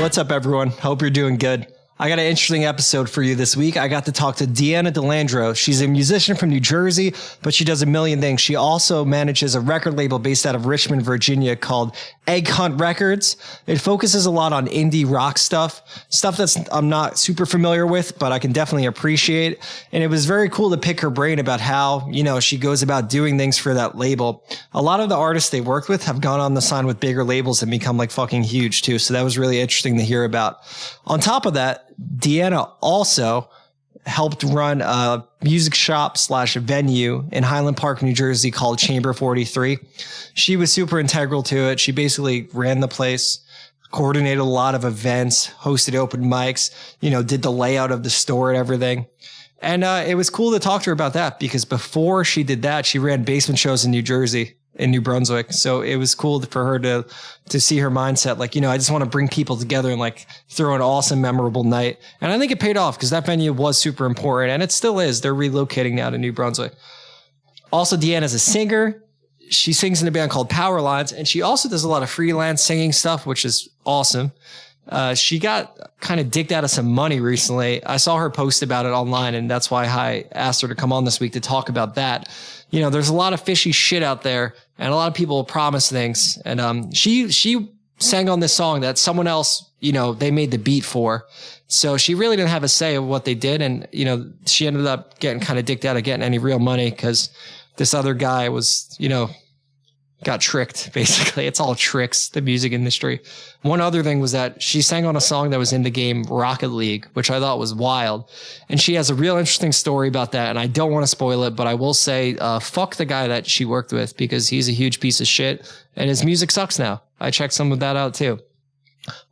What's up, everyone? Hope you're doing good. I got an interesting episode for you this week. I got to talk to Deanna Dilandro. She's a musician from New Jersey, but she does a million things. She also manages a record label based out of Richmond, Virginia called Egg Hunt Records. It focuses a lot on indie rock stuff that's I'm not super familiar with, but I can definitely appreciate. And it was very cool to pick her brain about how, she goes about doing things for that label. A lot of the artists they worked with have gone on to sign with bigger labels and become like fucking huge too. So that was really interesting to hear about. On top of that, Deanna also helped run a music shop / venue in Highland Park, New Jersey called Chamber 43. She was super integral to it. She basically ran the place, coordinated a lot of events, hosted open mics, did the layout of the store and everything. And it was cool to talk to her about that because before she did that, she ran basement shows in New Jersey, in New Brunswick. So it was cool for her to see her mindset. Like, I just want to bring people together and like throw an awesome, memorable night. And I think it paid off because that venue was super important and it still is. They're relocating now to New Brunswick. Also, Deanna's a singer. She sings in a band called Power Lines, and she also does a lot of freelance singing stuff, which is awesome. She got kind of digged out of some money recently. I saw her post about it online, and that's why I asked her to come on this week to talk about that. There's a lot of fishy shit out there, and a lot of people promise things. And she sang on this song that someone else, they made the beat for. So she really didn't have a say of what they did. And, she ended up getting kind of dicked out of getting any real money because this other guy was, got tricked, basically. It's all tricks, the music industry. One other thing was that she sang on a song that was in the game Rocket League, which I thought was wild. And she has a real interesting story about that. And I don't want to spoil it, but I will say, fuck the guy that she worked with because he's a huge piece of shit and his music sucks now. I checked some of that out too.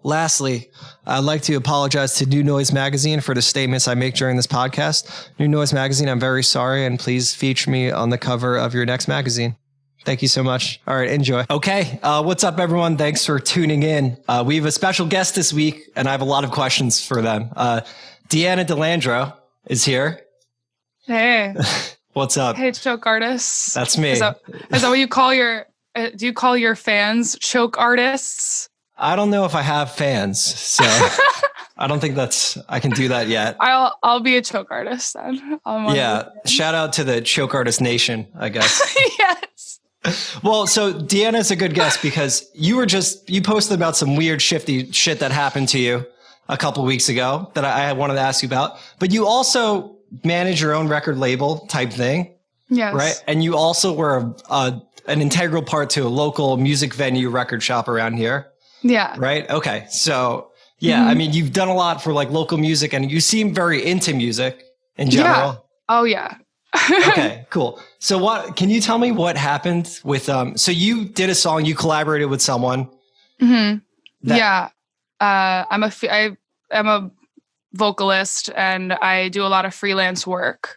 Lastly, I'd like to apologize to New Noise Magazine for the statements I make during this podcast. New Noise Magazine, I'm very sorry, and please feature me on the cover of your next magazine. Thank you so much. All right, enjoy. Okay, what's up, everyone? Thanks for tuning in. We have a special guest this week, and I have a lot of questions for them. Deanna Dilandro is here. Hey. What's up? Hey, choke artists. That's me. Is that what you call your? Do you call your fans choke artists? I don't know if I have fans, so I don't think I can do that yet. I'll be a choke artist then. Yeah, shout out to the choke artist nation, I guess. Yes. Well, so Deanna's a good guest because you posted about some weird shifty shit that happened to you a couple weeks ago that I wanted to ask you about. But you also manage your own record label type thing. Yes. Right. And you also were an integral part to a local music venue record shop around here. Yeah. Right. Okay. So yeah, I mean, you've done a lot for like local music and you seem very into music in general. Yeah. Oh yeah. Okay, cool. So can you tell me what happened with, so you did a song, you collaborated with someone. Mm-hmm. Yeah. I'm a vocalist and I do a lot of freelance work.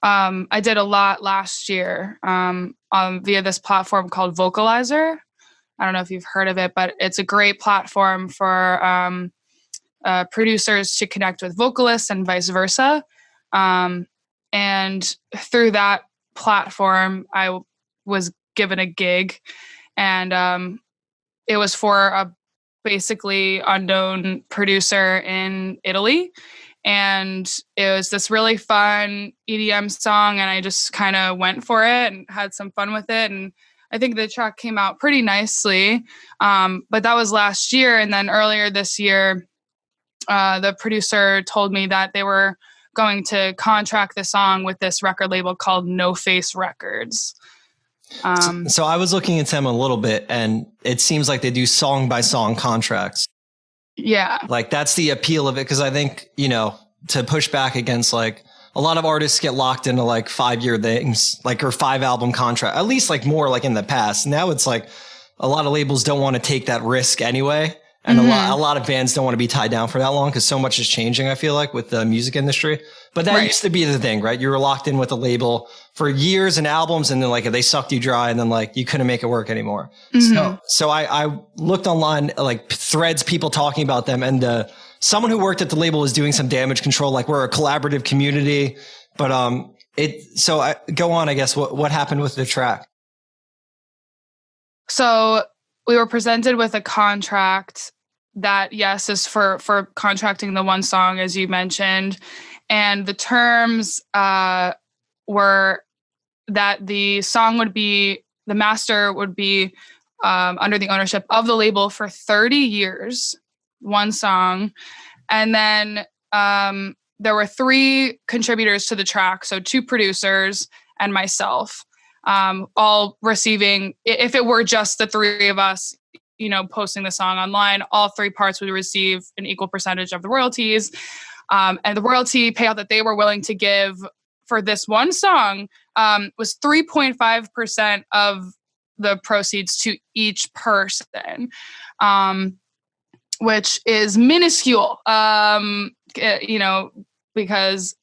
I did a lot last year, via this platform called Vocalizer. I don't know if you've heard of it, but it's a great platform for, producers to connect with vocalists and vice versa. And through that platform, I was given a gig and it was for a basically unknown producer in Italy. And it was this really fun EDM song and I just kind of went for it and had some fun with it. And I think the track came out pretty nicely. But that was last year. And then earlier this year, the producer told me that they were going to contract the song with this record label called No Face Records. So I was looking into them a little bit and it seems like they do song by song contracts. Yeah. Like that's the appeal of it. Cause I think, to push back against like a lot of artists get locked into like 5-year things, like or 5-album contract, at least like more like in the past. Now it's like a lot of labels don't want to take that risk anyway. And a lot of bands don't want to be tied down for that long because so much is changing, I feel like, with the music industry. But that used to be the thing, right? You were locked in with a label for years and albums, and then like they sucked you dry, and then like you couldn't make it work anymore. So I looked online, like threads, people talking about them, and someone who worked at the label was doing some damage control, like we're a collaborative community. But go on, I guess. What happened with the track? So we were presented with a contract that, yes, is for contracting the one song, as you mentioned. And the terms were that the master would be under the ownership of the label for 30 years, one song. And then there were 3 contributors to the track, so 2 producers and myself, all receiving, if it were just the 3 of us, posting the song online, all 3 parts would receive an equal percentage of the royalties. And the royalty payout that they were willing to give for this one song was 3.5% of the proceeds to each person, which is minuscule, because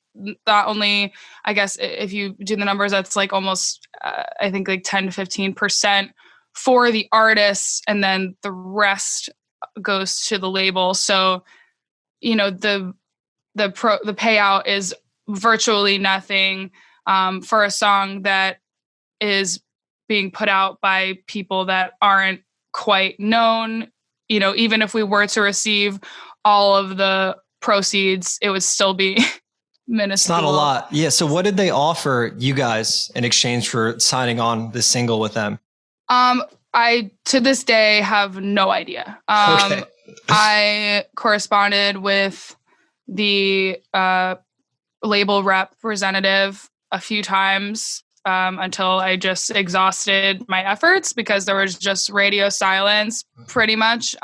not only, I guess, if you do the numbers, that's like almost, I think like 10 to 15% for the artists, and then the rest goes to the label. So, the payout is virtually nothing for a song that is being put out by people that aren't quite known. Even if we were to receive all of the proceeds, it would still be minuscule. It's not a lot. Yeah. So what did they offer you guys in exchange for signing on this single with them? I, to this day, have no idea. Okay. I corresponded with the label representative a few times until I just exhausted my efforts, because there was just radio silence pretty much.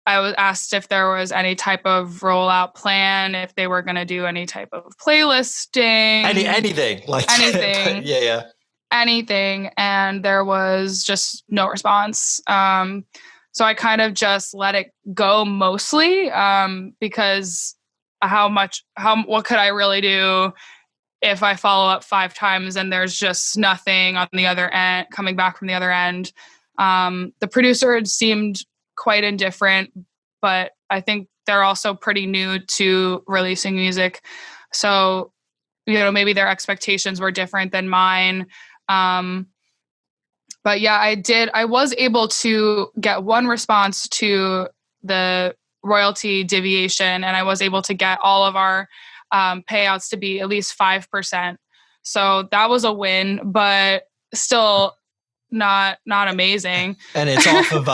I was asked if there was any type of rollout plan, if they were going to do any type of playlisting. Anything. Like anything. Yeah. Anything. And there was just no response. So I kind of just let it go mostly because what could I really do if I follow up 5 times and there's just nothing on the other end, coming back from the other end. The producer seemed quite indifferent, but I think they're also pretty new to releasing music. So, maybe their expectations were different than mine. But yeah, I was able to get one response to the royalty deviation, and I was able to get all of our payouts to be at least 5%. So that was a win, but still not amazing. And it's off of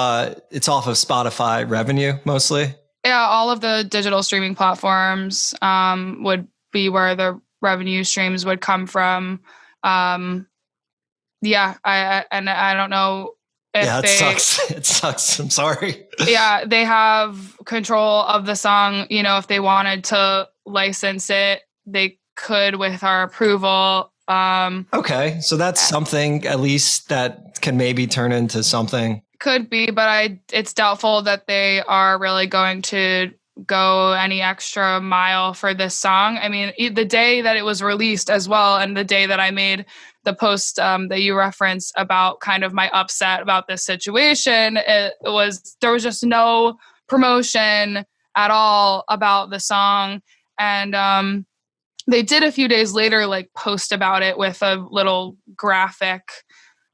Spotify revenue mostly. Yeah, all of the digital streaming platforms would be where the revenue streams would come from. Yeah, I don't know if sucks. It sucks. I'm sorry. Yeah, they have control of the song. If they wanted to license it, they could with our approval. Okay, so that's something at least that can maybe turn into something. Could be, but it's doubtful that they are really going to go any extra mile for this song. I mean, the day that it was released as well, and the day that I made the post that you referenced about kind of my upset about this situation, there was just no promotion at all about the song. And they did a few days later, post about it with a little graphic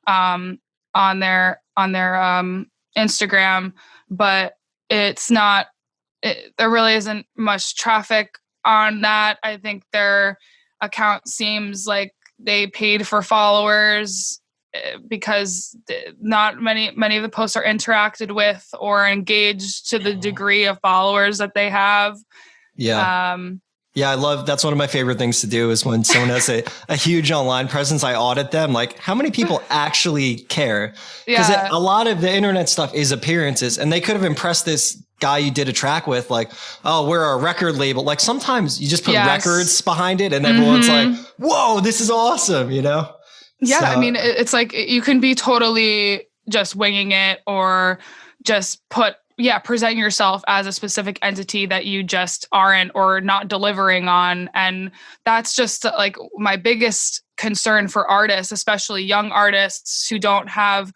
on their Instagram, but it's not. There really isn't much traffic on that. I think their account seems like they paid for followers because not many of the posts are interacted with or engaged to the degree of followers that they have. Yeah. Yeah, that's one of my favorite things to do is when someone has a huge online presence, I audit them. Like, how many people actually care? Because a lot of the internet stuff is appearances, and they could have impressed this guy you did a track with, like, oh, we're a record label. Like, sometimes you just put records behind it and everyone's like, whoa, this is awesome, Yeah, so, I mean, it's like you can be totally just winging it or just present yourself as a specific entity that you just aren't or not delivering on. And that's just like my biggest concern for artists, especially young artists who don't have,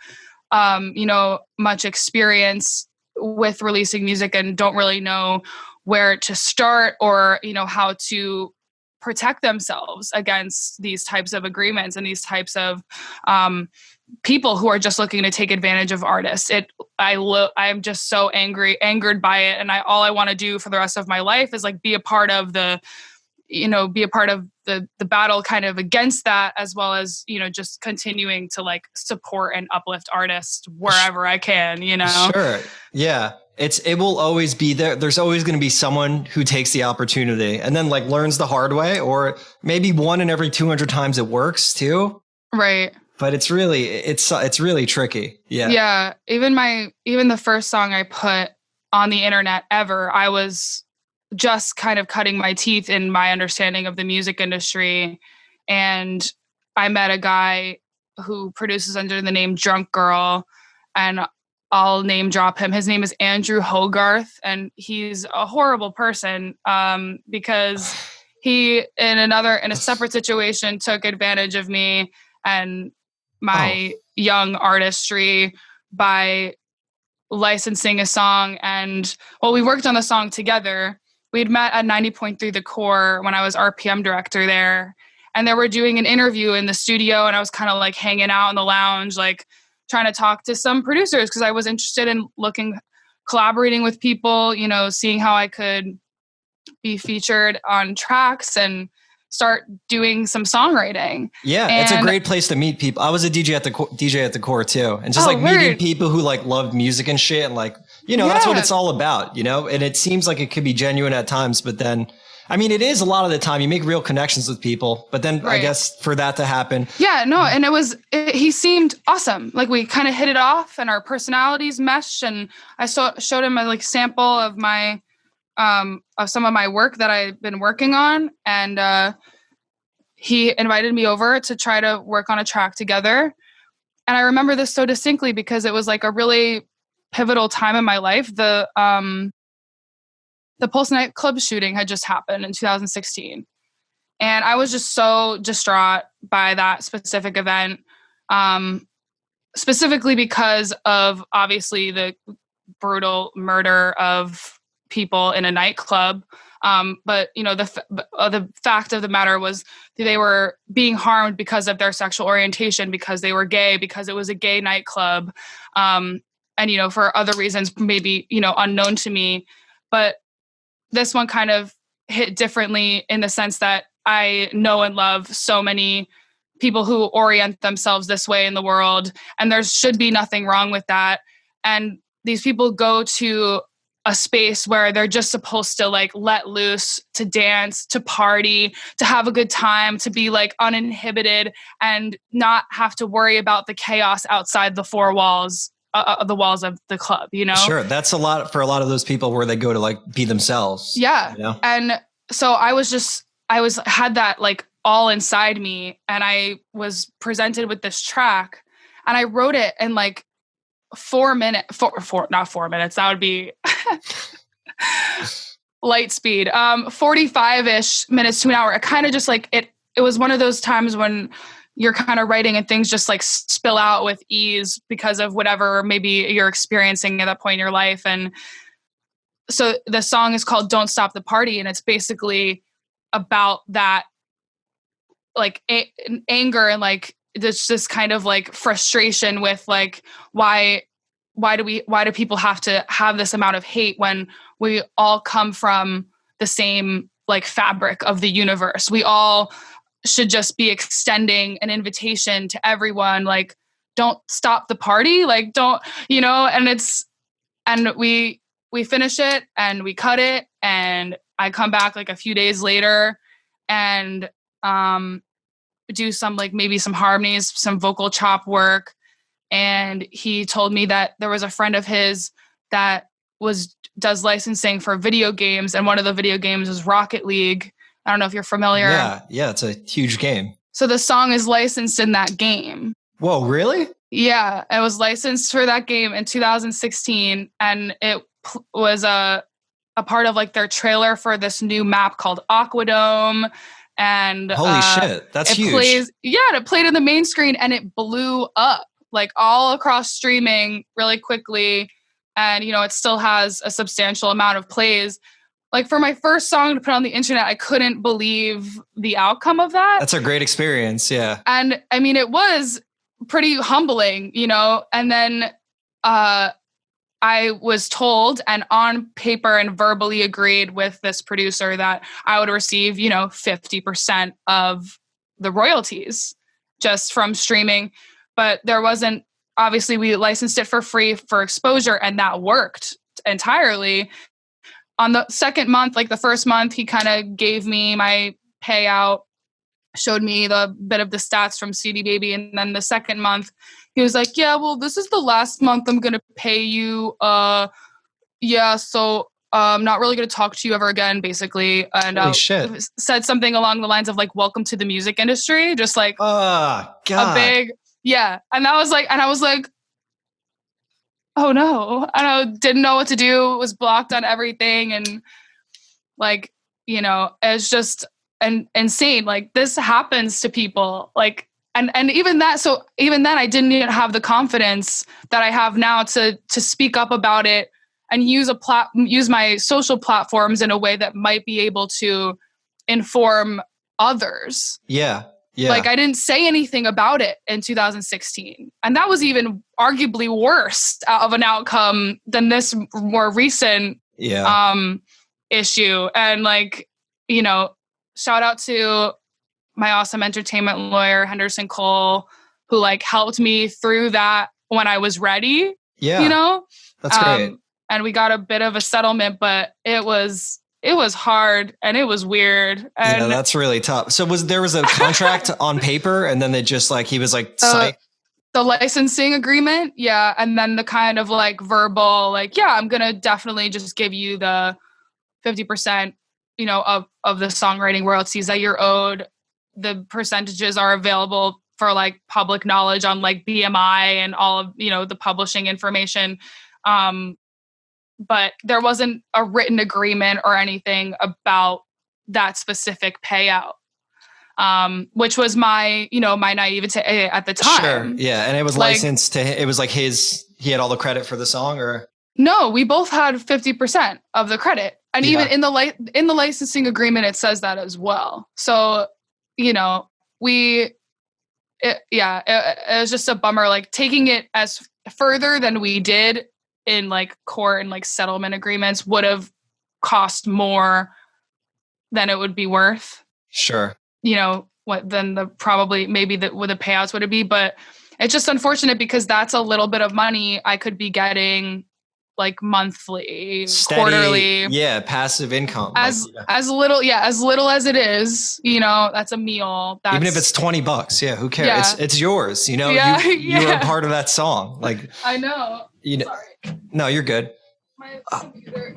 much experience with releasing music and don't really know where to start or, how to protect themselves against these types of agreements and these types of people who are just looking to take advantage of artists. I'm just so angered by it. And all I want to do for the rest of my life is like be a part of the battle kind of against that, as well as, just continuing to like support and uplift artists wherever I can, Sure. Yeah. It will always be there. There's always going to be someone who takes the opportunity and then like learns the hard way, or maybe one in every 200 times it works too. Right. But it's really tricky. Yeah. Yeah. Even the first song I put on the internet ever, I was just kind of cutting my teeth in my understanding of the music industry. And I met a guy who produces under the name Drunk Girl, and I'll name drop him. His name is Andrew Hogarth, and he's a horrible person because he, in a separate situation, took advantage of me and my young artistry by licensing a song. And we worked on the song together. We'd met at 90.3 The Core when I was RPM director there. And they were doing an interview in the studio, and I was kind of like hanging out in the lounge, like trying to talk to some producers because I was interested in collaborating with people, seeing how I could be featured on tracks and start doing some songwriting. Yeah, it's a great place to meet people. I was a DJ at the Core too, and just meeting people who like love music and shit, and like that's what it's all about, And it seems like it could be genuine at times, but then. I mean, it is a lot of the time. You make real connections with people, but then I guess for that to happen. Yeah, no. And he seemed awesome. Like we kind of hit it off and our personalities meshed. And I showed him a like sample of my, of some of my work that I've been working on. And he invited me over to try to work on a track together. And I remember this so distinctly because it was like a really pivotal time in my life. The Pulse nightclub shooting had just happened in 2016. And I was just so distraught by that specific event, specifically because of obviously the brutal murder of people in a nightclub. But the fact of the matter was they were being harmed because of their sexual orientation, because they were gay, because it was a gay nightclub. And, for other reasons, maybe, unknown to me. But this one kind of hit differently in the sense that I know and love so many people who orient themselves this way in the world, and there should be nothing wrong with that. And these people go to a space where they're just supposed to like let loose, to dance, to party, to have a good time, to be like uninhibited and not have to worry about the chaos outside the four walls. The walls of the club, Sure. That's a lot for a lot of those people where they go to like be themselves. Yeah. And so I had that like all inside me, and I was presented with this track, and I wrote it in like 4 minutes, not 4 minutes. That would be light speed. 45-ish minutes to an hour. It kind of just like it was one of those times when you're kind of writing and things just like spill out with ease because of whatever maybe you're experiencing at that point in your life. And so the song is called Don't Stop the Party. And it's basically about that, like anger and like this kind of like frustration with like, why do people have to have this amount of hate when we all come from the same like fabric of the universe? We all should just be extending an invitation to everyone, like, don't stop the party, like, don't, and we finish it and we cut it, and I come back like a few days later and do some like maybe some harmonies, some vocal chop work. And he told me that there was a friend of his that does licensing for video games, and one of the video games is Rocket League. I don't know if you're familiar. Yeah, it's a huge game. So the song is licensed in that game. Whoa, really? Yeah, it was licensed for that game in 2016, and it was a part of like their trailer for this new map called Aquadome. And holy shit, that's huge. It played in the main screen, and it blew up like all across streaming really quickly. And it still has a substantial amount of plays. Like for my first song to put on the internet, I couldn't believe the outcome of that. That's a great experience. Yeah. And I mean, it was pretty humbling, and then I was told and on paper and verbally agreed with this producer that I would receive, 50% of the royalties just from streaming. But there wasn't, obviously we licensed it for free for exposure, and that worked entirely. On the second month, like the first month, he kind of gave me my payout, showed me the bit of the stats from CD Baby. And then the second month, he was like, yeah, well, this is the last month I'm going to pay you. So I'm not really going to talk to you ever again, basically. And Holy shit. said something along the lines of like, welcome to the music industry. Just like God. a big, yeah. And I was like, oh no. And I didn't know what to do. It was blocked on everything. And like, it's just insane. Like this happens to people. Like, and even that, so even then I didn't even have the confidence that I have now to speak up about it and use my social platforms in a way that might be able to inform others. Yeah. Yeah. Like I didn't say anything about it in 2016. And that was even arguably worse of an outcome than this more recent issue. And like, shout out to my awesome entertainment lawyer, Henderson Cole, who like helped me through that when I was ready. Yeah. That's great. And we got a bit of a settlement, but it was hard and it was weird. And that's really tough. So there was a contract on paper, and then they just like, he was like, psych. The licensing agreement. Yeah. And then the kind of like verbal, like, yeah, I'm going to definitely just give you the 50%, of the songwriting royalties that you're owed. The percentages are available for like public knowledge on like BMI and all of, the publishing information. But there wasn't a written agreement or anything about that specific payout, which was my, my naivete at the time. Sure. Yeah. And it was like, licensed to him. It was like he had all the credit for the song, or? No, we both had 50% of the credit. And even in the licensing agreement, it says that as well. So, it was just a bummer, like taking it as further than we did in like court and like settlement agreements would have cost more than it would be worth. Sure. What then the payouts would it be, but it's just unfortunate because that's a little bit of money I could be getting like monthly, steady, quarterly. Yeah. Passive income. As little as it is, that's a meal. Even if it's $20. Yeah. Who cares? Yeah. It's yours, you were a part of that song. Like, I know. Sorry. No, you're good. My computer.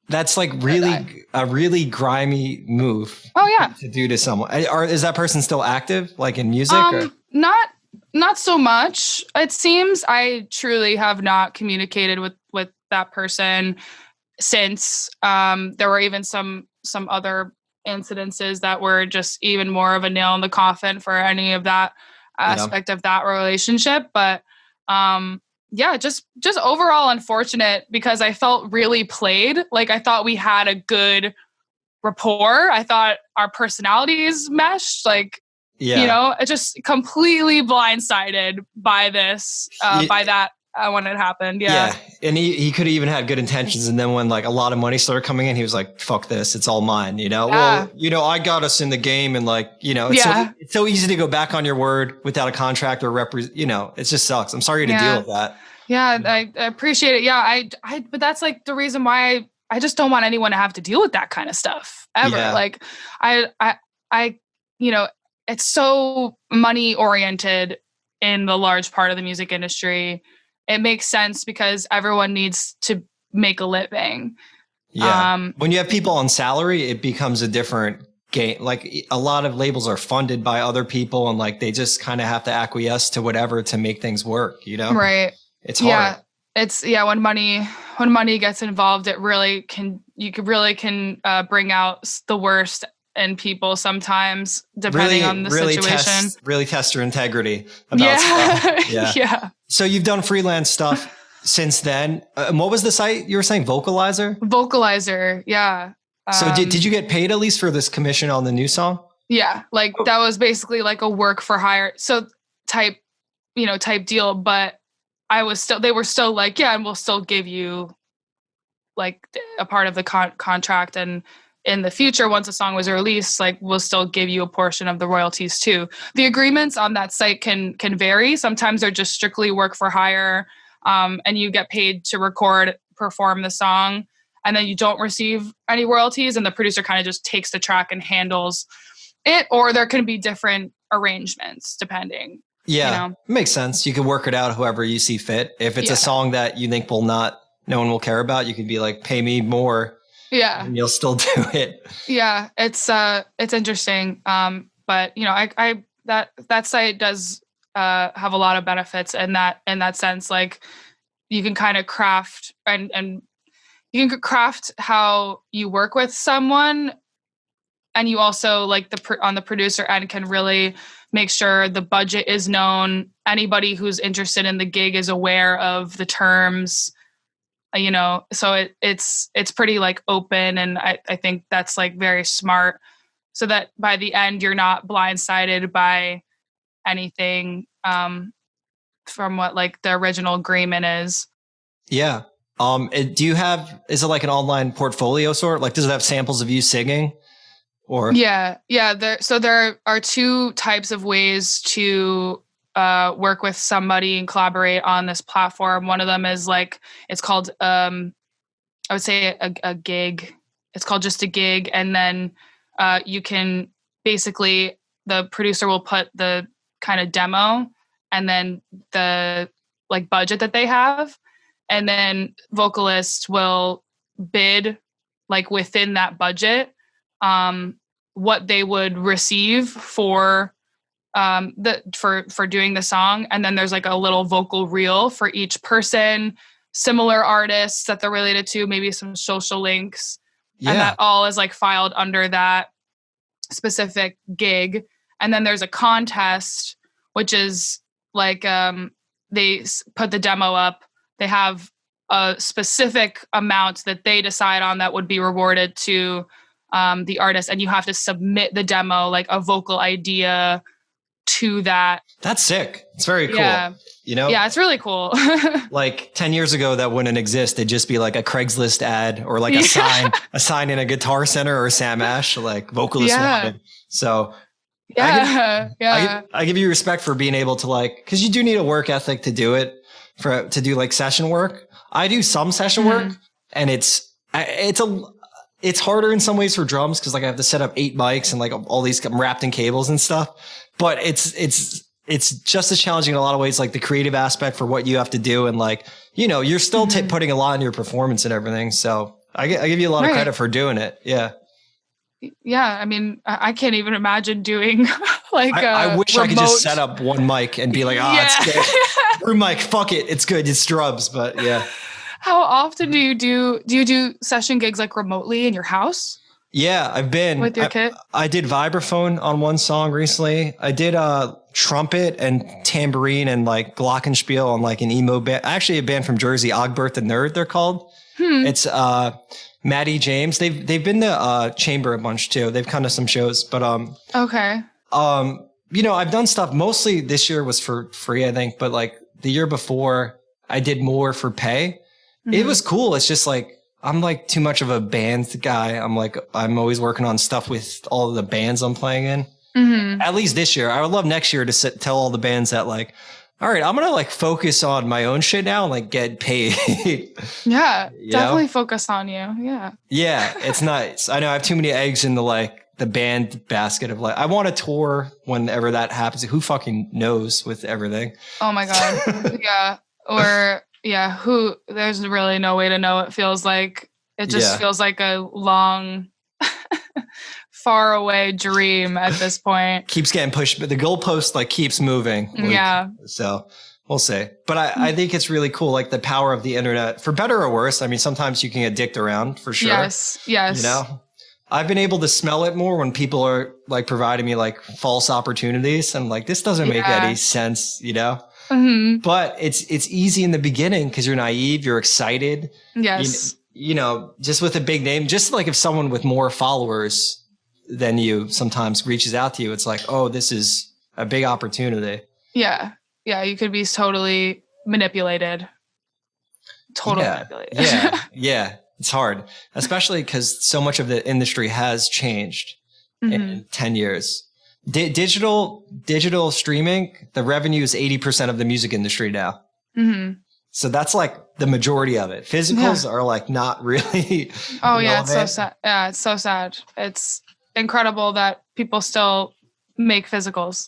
That's like a really grimy move. Oh yeah. To do to someone. Is that person still active, like in music? Not so much. It seems I truly have not communicated with that person since. There were even some other incidences that were just even more of a nail in the coffin for any of that aspect of that relationship. But just overall unfortunate because I felt really played. Like I thought we had a good rapport. I thought our personalities meshed. Like, it just completely blindsided by this, by that when it happened. Yeah. And he could have even had good intentions. And then when like a lot of money started coming in, he was like, fuck this. It's all mine, Well, I got us in the game and like, it's so easy to go back on your word without a contract or it just sucks. I'm sorry to deal with that. Yeah. I appreciate it. Yeah. But that's like the reason why I just don't want anyone to have to deal with that kind of stuff ever. Yeah. Like I it's so money oriented in the large part of the music industry. It makes sense because everyone needs to make a living. Yeah. When you have people on salary, it becomes a different game. Like a lot of labels are funded by other people and like they just kind of have to acquiesce to whatever to make things work, Right. It's hard. Yeah. It's when money gets involved, it really can bring out the worst in people sometimes, depending on the situation. Really test your integrity about stuff. Yeah. So you've done freelance stuff since then. What was the site you were saying? Vocalizer? Yeah. So did you get paid at least for this commission on the new song? Yeah. Like that was basically like a work for hire. So type deal. But they were still like, yeah, and we'll still give you like a part of the contract, and in the future, once a song was released, like we'll still give you a portion of the royalties too. The agreements on that site can vary. Sometimes they're just strictly work for hire, and you get paid to perform the song, and then you don't receive any royalties, and the producer kind of just takes the track and handles it. Or there can be different arrangements depending. Yeah, makes sense. You can work it out however you see fit. If it's a song that you think no one will care about, you could be like, pay me more. Yeah. And you'll still do it. Yeah. It's interesting. But that site does, have a lot of benefits in that sense. Like you can kind of craft and you can craft how you work with someone. And you also like on the producer end can really make sure the budget is known. Anybody who's interested in the gig is aware of the terms, so it's pretty like open. And I think that's like very smart, so that by the end, you're not blindsided by anything, from what like the original agreement is. Yeah. Is it like an online portfolio sort? Like, does it have samples of you singing? Or yeah. There are two types of ways to work with somebody and collaborate on this platform. One of them is like, it's called I would say a gig. It's called just a gig, and then you can basically, the producer will put the kind of demo and then the like budget that they have, and then vocalists will bid like within that budget what they would receive for for doing the song. And then there's like a little vocal reel for each person, similar artists that they're related to, maybe some social links. Yeah. And that all is like filed under that specific gig. And then there's a contest, which is like they put the demo up. They have a specific amount that they decide on that would be rewarded to the artist, and you have to submit the demo, like a vocal idea to that. That's sick. It's very cool. Yeah. Yeah, it's really cool. Like 10 years ago, that wouldn't exist. It'd just be like a Craigslist ad or like a sign in a Guitar Center or Sam Ash, like vocalist wanted. So I give you respect for being able to like, cause you do need a work ethic to do it, to do like session work. I do some session work, and it's harder in some ways for drums, because like I have to set up 8 mics and like all these wrapped in cables and stuff. But it's just as challenging in a lot of ways, like the creative aspect for what you have to do, and like you're still putting a lot in your performance and everything. So I give you a lot of credit for doing it. Yeah. Yeah, I mean, I can't even imagine doing like I wish I could just set up one mic and be like, it's good. Room mic, fuck it, it's good, it's drums. But yeah. How often do you do session gigs like remotely in your house? Yeah, I've been with your kit. I did vibraphone on one song recently. I did trumpet and tambourine and like glockenspiel on like an emo band. Actually, a band from Jersey, Ogbert the Nerd, they're called. It's Maddie James. They've been to Chamber a bunch too. They've come to some shows, but okay. I've done stuff. Mostly this year was for free, I think, but like the year before, I did more for pay. It was cool. It's just like, I'm like too much of a band guy. I'm always working on stuff with all of the bands I'm playing in. At least this year. I would love next year to tell all the bands that like, all right, I'm going to like focus on my own shit now and like get paid. Yeah, definitely focus on you. Yeah. Yeah, it's nice. I know I have too many eggs in the band basket of like, I want to tour whenever that happens. Who fucking knows with everything? Oh my God. Yeah. Or there's really no way to know. It feels like, it just feels like a long, far away dream at this point. Keeps getting pushed, but the goalpost like keeps moving. Yeah. So we'll see. But I think it's really cool, like the power of the internet, for better or worse. I mean, sometimes you can get dicked around for sure. Yes. I've been able to smell it more when people are like providing me like false opportunities. And like, this doesn't make any sense, But it's easy in the beginning because you're naive, you're excited. Yes. Just with a big name, just like if someone with more followers than you sometimes reaches out to you, it's like, oh, this is a big opportunity. Yeah. Yeah. You could be totally manipulated, totally manipulated. Yeah. It's hard, especially because so much of the industry has changed in 10 years. Digital streaming, the revenue is 80% of the music industry now. So that's like the majority of it. Physicals are like not really. Oh yeah, it's so sad. Yeah, it's so sad. It's incredible that people still make physicals.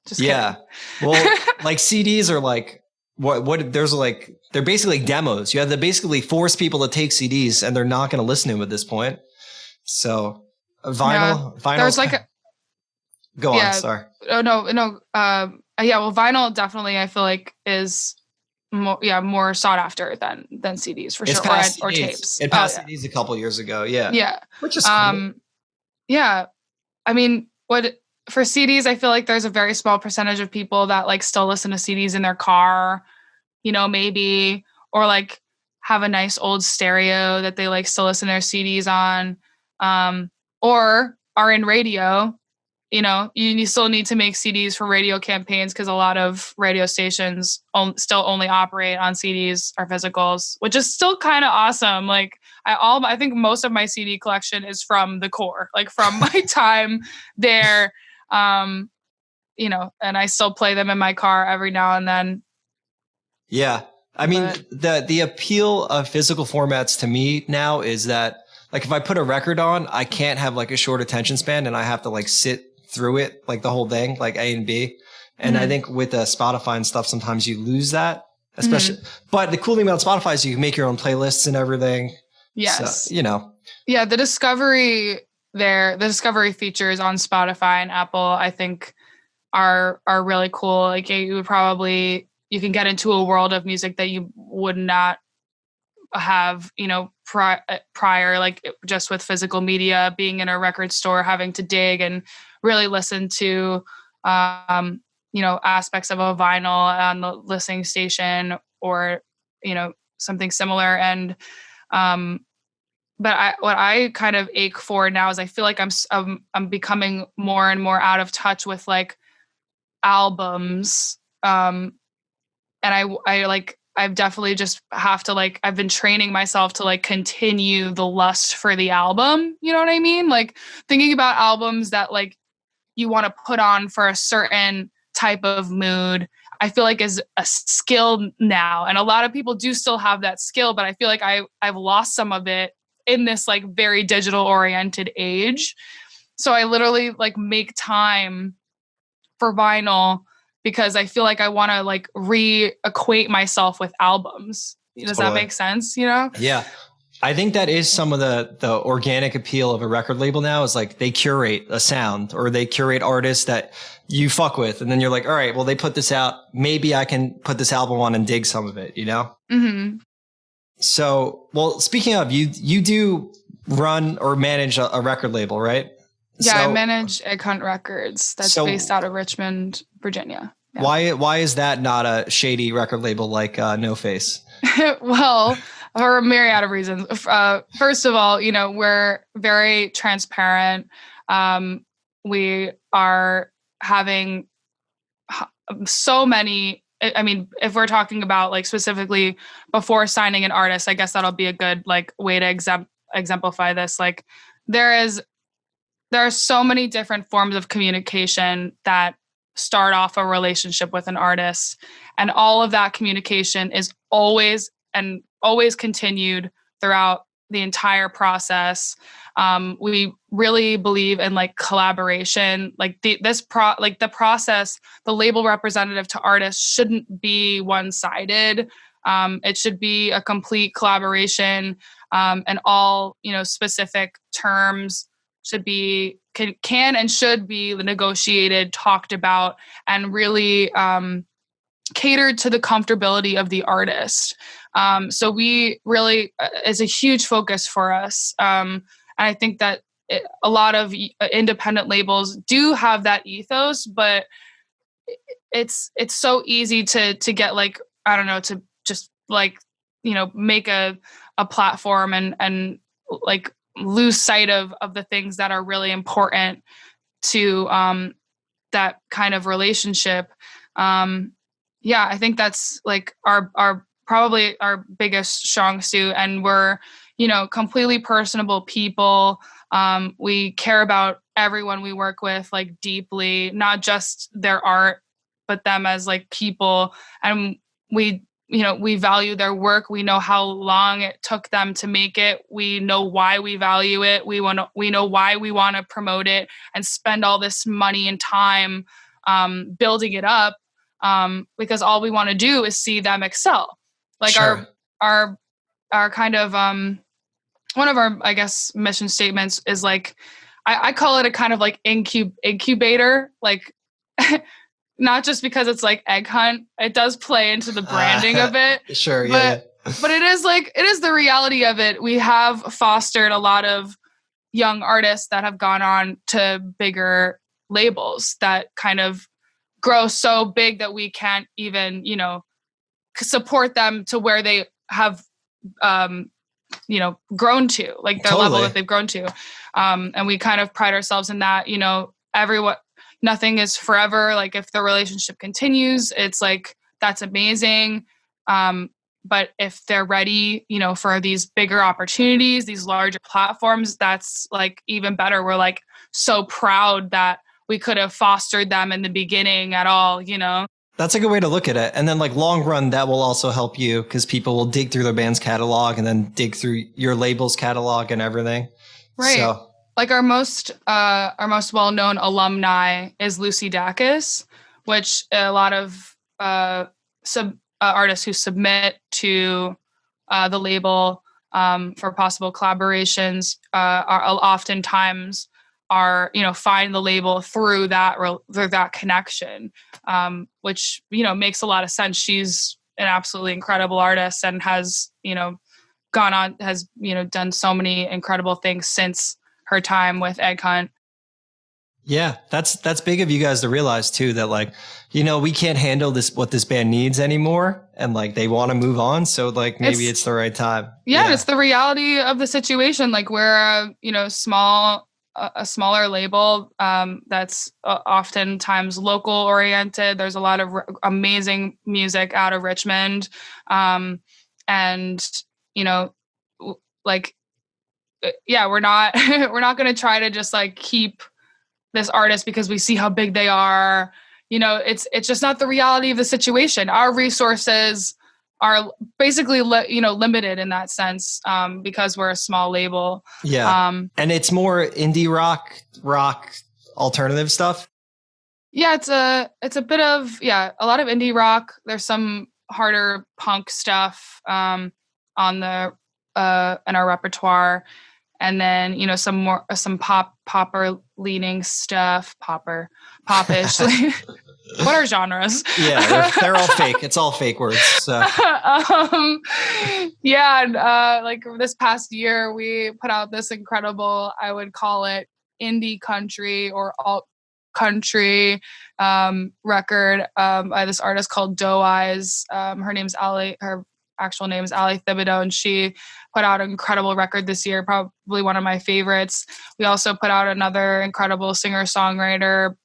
Just kidding. Well, like CDs are like what there's like they're basically demos. You have to basically force people to take CDs, and they're not going to listen to them at this point. So vinyl. There's like go on. Sorry. Oh no. Well, vinyl definitely I feel like is more sought after than CDs for sure, or tapes. It passed CDs a couple years ago. Yeah. Which is cool. Yeah. I mean, for CDs, I feel like there's a very small percentage of people that like still listen to CDs in their car, maybe, or like have a nice old stereo that they like still listen to their CDs on, or are in radio. You still need to make CDs for radio campaigns because a lot of radio stations still only operate on CDs or physicals, which is still kind of awesome. Like I think most of my CD collection is from the core, like from my time there. And I still play them in my car every now and then. Yeah. I mean, the appeal of physical formats to me now is that like if I put a record on, I can't have like a short attention span and I have to like sit through it, like the whole thing, like A and B. And I think with Spotify and stuff, sometimes you lose that, especially, but the cool thing about Spotify is you can make your own playlists and everything. Yes. So, Yeah. The discovery features on Spotify and Apple, I think are really cool. Like you can get into a world of music that you would not have, prior, like just with physical media, being in a record store, having to dig and really listen to, aspects of a vinyl on the listening station or, something similar. And, but what I kind of ache for now is I feel like I'm becoming more and more out of touch with like albums. And I've definitely just have to like, I've been training myself to like continue the lust for the album. You know what I mean? Like thinking about albums that like you want to put on for a certain type of mood, I feel like is a skill now. And a lot of people do still have that skill, but I feel like I've lost some of it in this like very digital oriented age. So I literally like make time for vinyl because I feel like I want to like re-equate myself with albums. Does that make sense? Yeah. I think that is some of the organic appeal of a record label now is like they curate a sound or they curate artists that you fuck with. And then you're like, all right, well, they put this out. Maybe I can put this album on and dig some of it, Mm-hmm. So, well, speaking of, you do run or manage a record label, right? Yeah, I manage Egg Hunt Records. That's based out of Richmond, Virginia. Yeah. Why is that not a shady record label like No Face? Well, for a myriad of reasons. First of all, we're very transparent. We are having so many. I mean, if we're talking about like specifically before signing an artist, I guess that'll be a good like way to exemplify this. Like there are so many different forms of communication that start off a relationship with an artist. And all of that communication is always continued throughout the entire process. We really believe in like collaboration, like the process, the label representative to artists shouldn't be one-sided. It should be a complete collaboration, and all, specific terms should be can and should be negotiated, talked about, and really catered to the comfortability of the artist. So we really is a huge focus for us. And I think that a lot of independent labels do have that ethos, but it's so easy to get like, I don't know, to just like, make a platform and like lose sight of the things that are really important to that kind of relationship. Yeah, I think that's like our probably our biggest strong suit, and we're, completely personable people. We care about everyone we work with like deeply, not just their art, but them as like people. And we value their work. We know how long it took them to make it. We know why we value it. We know why we want to promote it and spend all this money and time building it up, because all we want to do is see them excel. Like Sure. our kind of one of our, I guess, mission statements is like, I call it a kind of like incubator, like not just because it's like egg hunt. It does play into the branding of it. Sure. but Yeah. but it is the reality of it. We have fostered a lot of young artists that have gone on to bigger labels that kind of grow so big that we can't even, support them to where they have, grown to, like their level that they've grown to. And we kind of pride ourselves in that, everyone, nothing is forever. Like if the relationship continues, it's like, that's amazing. But if they're ready, for these bigger opportunities, these larger platforms, that's like even better. We're like so proud that we could have fostered them in the beginning at all. That's a good way to look at it. And then like long run, that will also help you because people will dig through their band's catalog and then dig through your label's catalog and everything. Right. So like our most well-known alumni is Lucy Dacus, which a lot of artists who submit to the label for possible collaborations are oftentimes find the label through that connection, which makes a lot of sense. She's an absolutely incredible artist and has done so many incredible things since her time with Egg Hunt. Yeah, that's big of you guys to realize too, that like, we can't handle what this band needs anymore. And like, they want to move on. So like, maybe it's the right time. Yeah. It's the reality of the situation. Like we're a smaller label that's oftentimes local oriented. There's a lot of amazing music out of Richmond. We're not we're not going to try to just like keep this artist because we see how big they are. It's just not the reality of the situation. Our resources are basically limited in that sense because we're a small label. Yeah. And it's more indie rock alternative stuff. Yeah, it's a bit of a lot of indie rock. There's some harder punk stuff on the in our repertoire. And then, some popper leaning stuff, popish. What are genres? Yeah, they're all fake. It's all fake words. So. Like this past year, we put out this incredible, I would call it indie country or alt country record by this artist called Doe Eyes. Her name's Ali. Her actual name is Ali Thibodeau, and she put out an incredible record this year, probably one of my favorites. We also put out another incredible singer-songwriter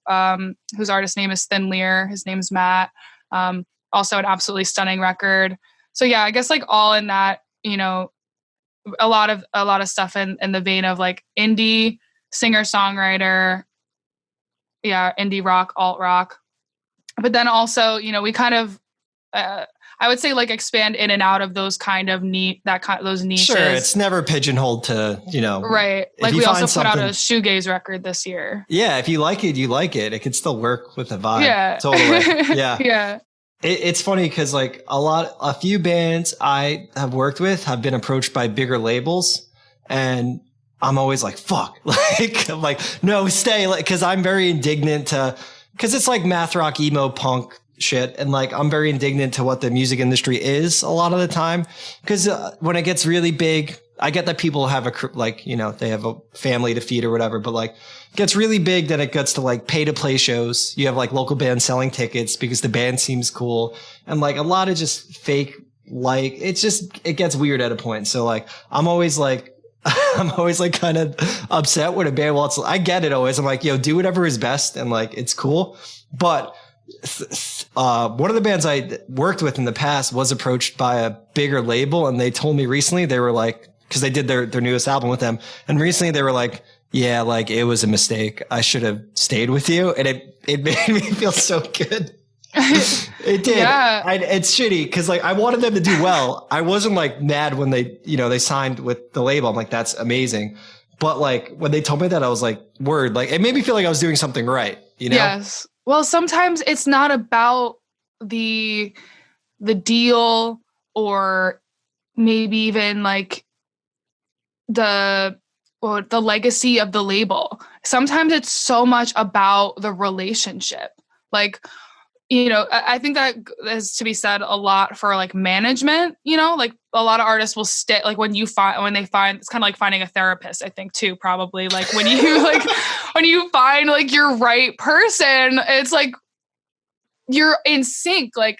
whose artist name is Thin Lear. His name's Matt. Also an absolutely stunning record. So yeah, I guess like all in that, a lot of stuff in the vein of like indie singer-songwriter, indie rock, alt rock. But then also, we kind of I would say like expand in and out of those kind of those niches. Sure, it's never pigeonholed to, Right. Like we also put out a shoegaze record this year. Yeah, if you like it, you like it. It could still work with the vibe. Yeah. Totally. Yeah. Yeah. It's funny because like a few bands I have worked with have been approached by bigger labels, and I'm always like, fuck, like, I'm like, no, stay. Like, cause I'm very indignant cause it's like math rock, emo, punk shit. And like, I'm very indignant to what the music industry is a lot of the time. Cause when it gets really big, I get that people have they have a family to feed or whatever, but like it gets really big that it gets to like pay to play shows. You have like local bands selling tickets because the band seems cool. And like a lot of just fake, like, it gets weird at a point. So like, I'm always like kind of upset when a band wants, I get it always. I'm like, yo, do whatever is best. And like, it's cool. But One of the bands I worked with in the past was approached by a bigger label, and they told me recently, they were like, because they did their newest album with them, and recently they were like, yeah, like it was a mistake. I should have stayed with you, and it made me feel so good. It did. Yeah. It's shitty because like I wanted them to do well. I wasn't like mad when they signed with the label. I'm like, that's amazing. But like when they told me that, I was like, word, like it made me feel like I was doing something right. Yes. Well, sometimes it's not about the deal or maybe even like the legacy of the label. Sometimes it's so much about the relationship. Like, I think that is to be said a lot for like management, like a lot of artists will stay, like when they find, it's kind of like finding a therapist, I think too, probably like when you when you find like your right person, it's like, you're in sync. Like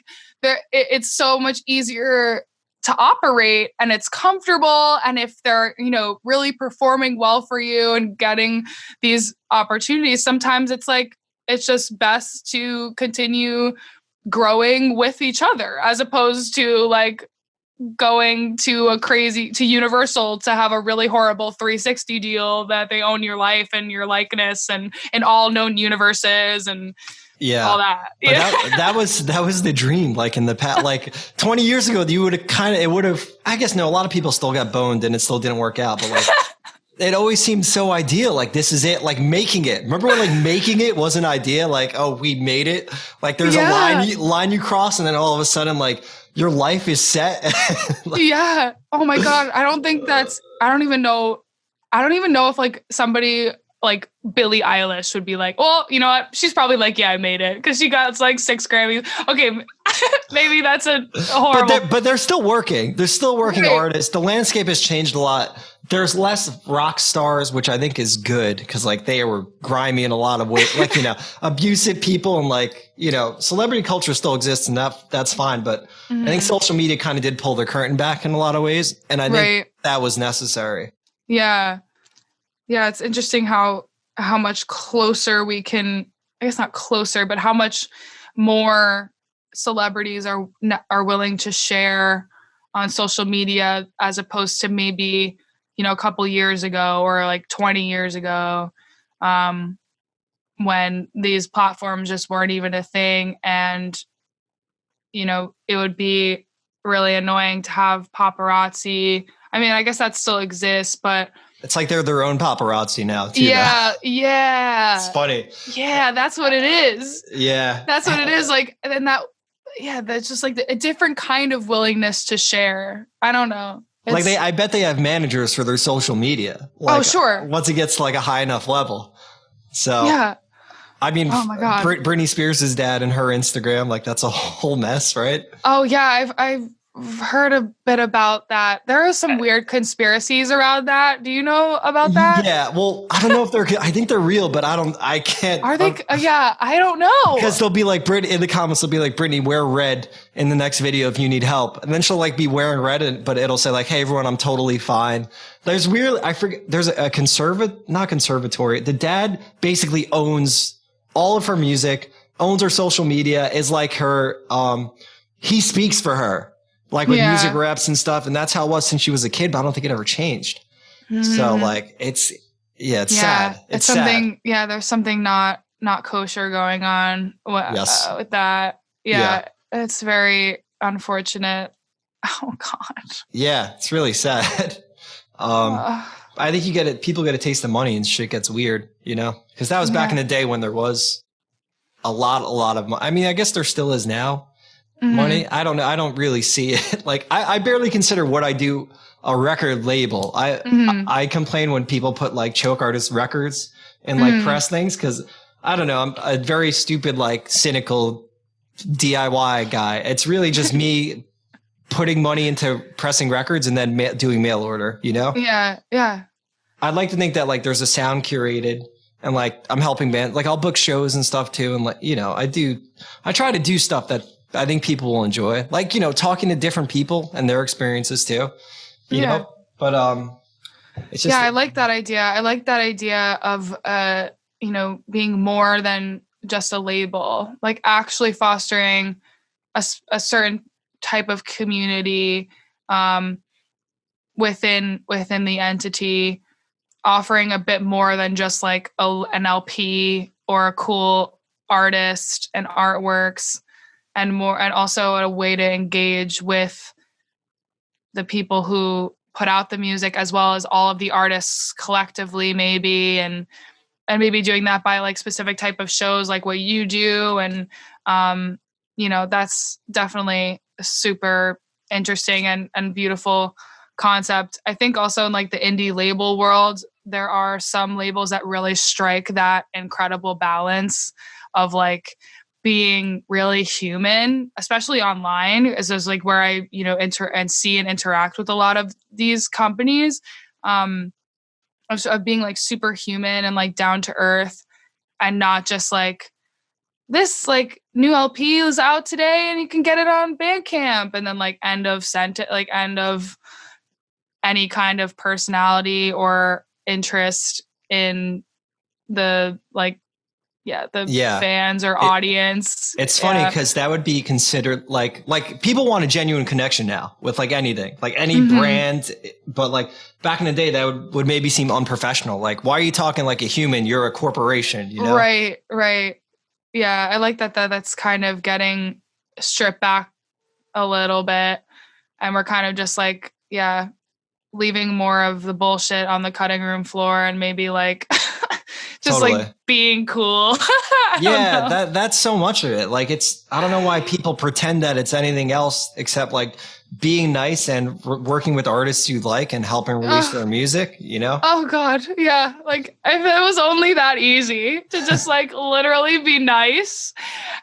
it's so much easier to operate and it's comfortable. And if they're, really performing well for you and getting these opportunities, sometimes it's like, it's just best to continue growing with each other as opposed to like going to Universal to have a really horrible 360 deal that they own your life and your likeness and in all known universes and all that. But that was the dream. Like in the past, like 20 years ago, you would have I guess no, a lot of people still got boned and it still didn't work out, but like it always seemed so ideal. Like this is it, like making it. Remember when like making it was an idea? Like, oh, we made it. Like there's a line you cross and then all of a sudden like your life is set. Yeah. Oh my God. I don't even know if like somebody like Billie Eilish would be like, well, you know what? She's probably like, yeah, I made it. Cause she got like 6 Grammys. Okay. Maybe that's a horrible. But they're still working. They're still working right. artists. The landscape has changed a lot. There's less rock stars, which I think is good because like they were grimy in a lot of ways, like, abusive people and like, celebrity culture still exists and that's fine. But I think social media kind of did pull the curtain back in a lot of ways. And I think that was necessary. Yeah. Yeah. It's interesting how much closer we can, I guess not closer, but how much more celebrities are willing to share on social media as opposed to maybe, a couple years ago or like 20 years ago, when these platforms just weren't even a thing. And, it would be really annoying to have paparazzi. I mean, I guess that still exists, but it's like they're their own paparazzi now, too. Yeah. Yeah. It's funny. Yeah. That's what it is. Yeah. That's what it is. Like, and then that's just like a different kind of willingness to share. I don't know. I bet they have managers for their social media. Like, oh, sure. Once it gets to like a high enough level. So, yeah. I mean, oh my God. Britney Spears' dad and her Instagram, like that's a whole mess, right? Oh yeah. I've heard a bit about that. There are some weird conspiracies around that. Do you know about that? Yeah. Well, I don't know if I think they're real, but I can't. Are they? Yeah. I don't know. Because they'll be like, in the comments, they'll be like, Brittany, wear red in the next video if you need help. And then she'll like be wearing red, but it'll say like, hey everyone, I'm totally fine. There's I forget, there's a not conservatory. The dad basically owns all of her music, owns her social media, is like her, he speaks for her. Like with music reps and stuff. And that's how it was since she was a kid, but I don't think it ever changed. So like, it's sad. It's something, sad. Yeah, there's something not kosher going on with that. Yeah, it's very unfortunate. Oh God. Yeah, it's really sad. I think people get a taste of money and shit gets weird, because that was back in the day when there was a lot of money. I mean, I guess there still is now. Money. I don't know. I don't really see it. Like I barely consider what I do a record label. I complain when people put like choke artist records and like press things. Cause I don't know. I'm a very stupid, like cynical DIY guy. It's really just me putting money into pressing records and then doing mail order, Yeah. Yeah. I'd like to think that like there's a sound curated and like I'm helping bands, like I'll book shows and stuff too. And like, I try to do stuff that I think people will enjoy, like, talking to different people and their experiences too, you know, but, it's just, I like that idea. I like that idea of, being more than just a label, like actually fostering a certain type of community within the entity, offering a bit more than just like an LP or a cool artist and artworks, and more, and also a way to engage with the people who put out the music as well as all of the artists collectively, maybe, and maybe doing that by like specific type of shows like what you do. And that's definitely a super interesting and beautiful concept. I think also in like the indie label world, there are some labels that really strike that incredible balance of like being really human, especially online, is like where I, enter and see and interact with a lot of these companies, of being like super human and like down to earth, and not just like this like new LP is out today and you can get it on Bandcamp, and then like end of sentence, like end of any kind of personality or interest in the like fans or audience. It's funny because that would be considered like people want a genuine connection now with like anything, like any brand. But like back in the day, that would maybe seem unprofessional. Like, why are you talking like a human? You're a corporation, you know? Right. Yeah, I like that's kind of getting stripped back a little bit, and we're kind of just like, leaving more of the bullshit on the cutting room floor, and maybe like just totally. Like being cool. That's so much of it. Like I don't know why people pretend that it's anything else except like being nice and working with artists you like and helping release their music, Oh God. Yeah. Like if it was only that easy to just like literally be nice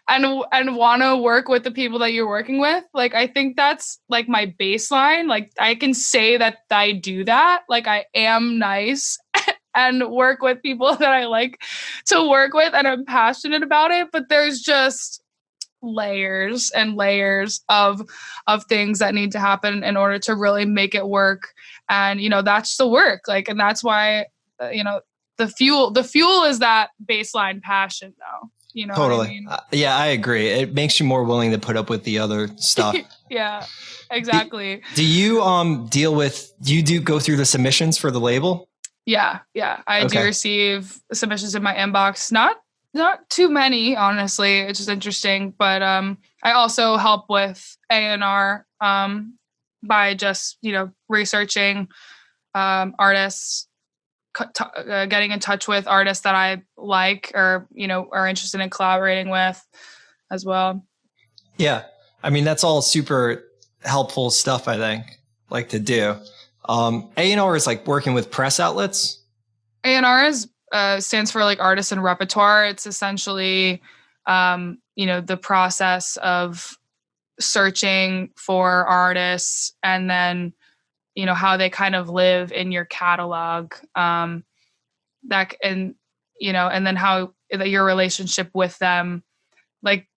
and want to work with the people that you're working with. Like, I think that's like my baseline. Like I can say that I do that. Like I am nice and work with people that I like to work with and I'm passionate about it. But there's just layers and layers of things that need to happen in order to really make it work. And, that's the work. Like, and that's why, the fuel is that baseline passion though. You know totally. What I mean? Yeah, I agree. It makes you more willing to put up with the other stuff. Yeah, exactly. Do you go through the submissions for the label? Yeah. I do receive submissions in my inbox. Not too many, honestly. It's just interesting. But I also help with A&R by just, researching artists, getting in touch with artists that I like or, are interested in collaborating with as well. Yeah. I mean, that's all super helpful stuff, I think, like to do. A&R is like working with press outlets. A&R stands for like artists and repertoire. It's essentially, the process of searching for artists and then, how they kind of live in your catalog. And then how your relationship with them, like,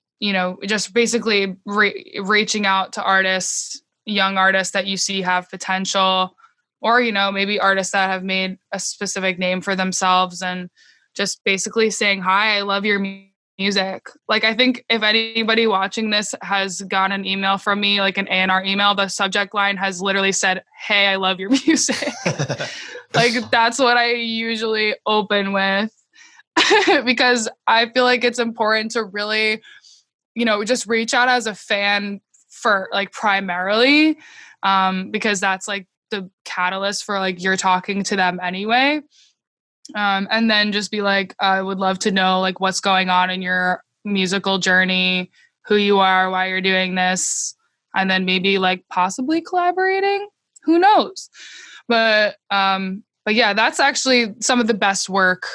just basically reaching out to artists, young artists that you see have potential, or, maybe artists that have made a specific name for themselves, and just basically saying, hi, I love your music. Like, I think if anybody watching this has gotten an email from me, like an A&R email, the subject line has literally said, hey, I love your music. Like, that's what I usually open with because I feel like it's important to really, just reach out as a fan for like primarily, because that's like the catalyst for like you're talking to them anyway. And then just be like, I would love to know like what's going on in your musical journey, who you are, why you're doing this, and then maybe like possibly collaborating. Who knows? But yeah, that's actually some of the best work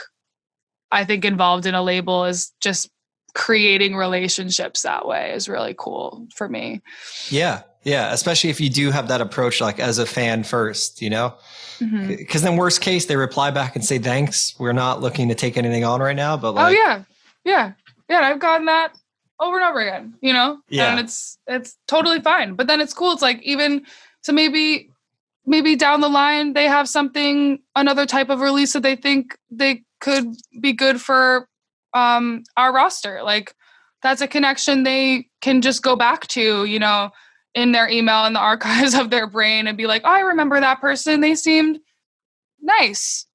I think involved in a label, is just creating relationships that way is really cool for me. Yeah. Especially if you do have that approach, like as a fan first, because then worst case, they reply back and say, thanks, we're not looking to take anything on right now. But like, yeah. I've gotten that over and over again, and it's totally fine. But then it's cool. It's like, even, so maybe down the line, they have another type of release that they think they could be good for our roster. Like that's a connection they can just go back to, you know, in their email in the archives of their brain and be like, oh, I remember that person. They seemed nice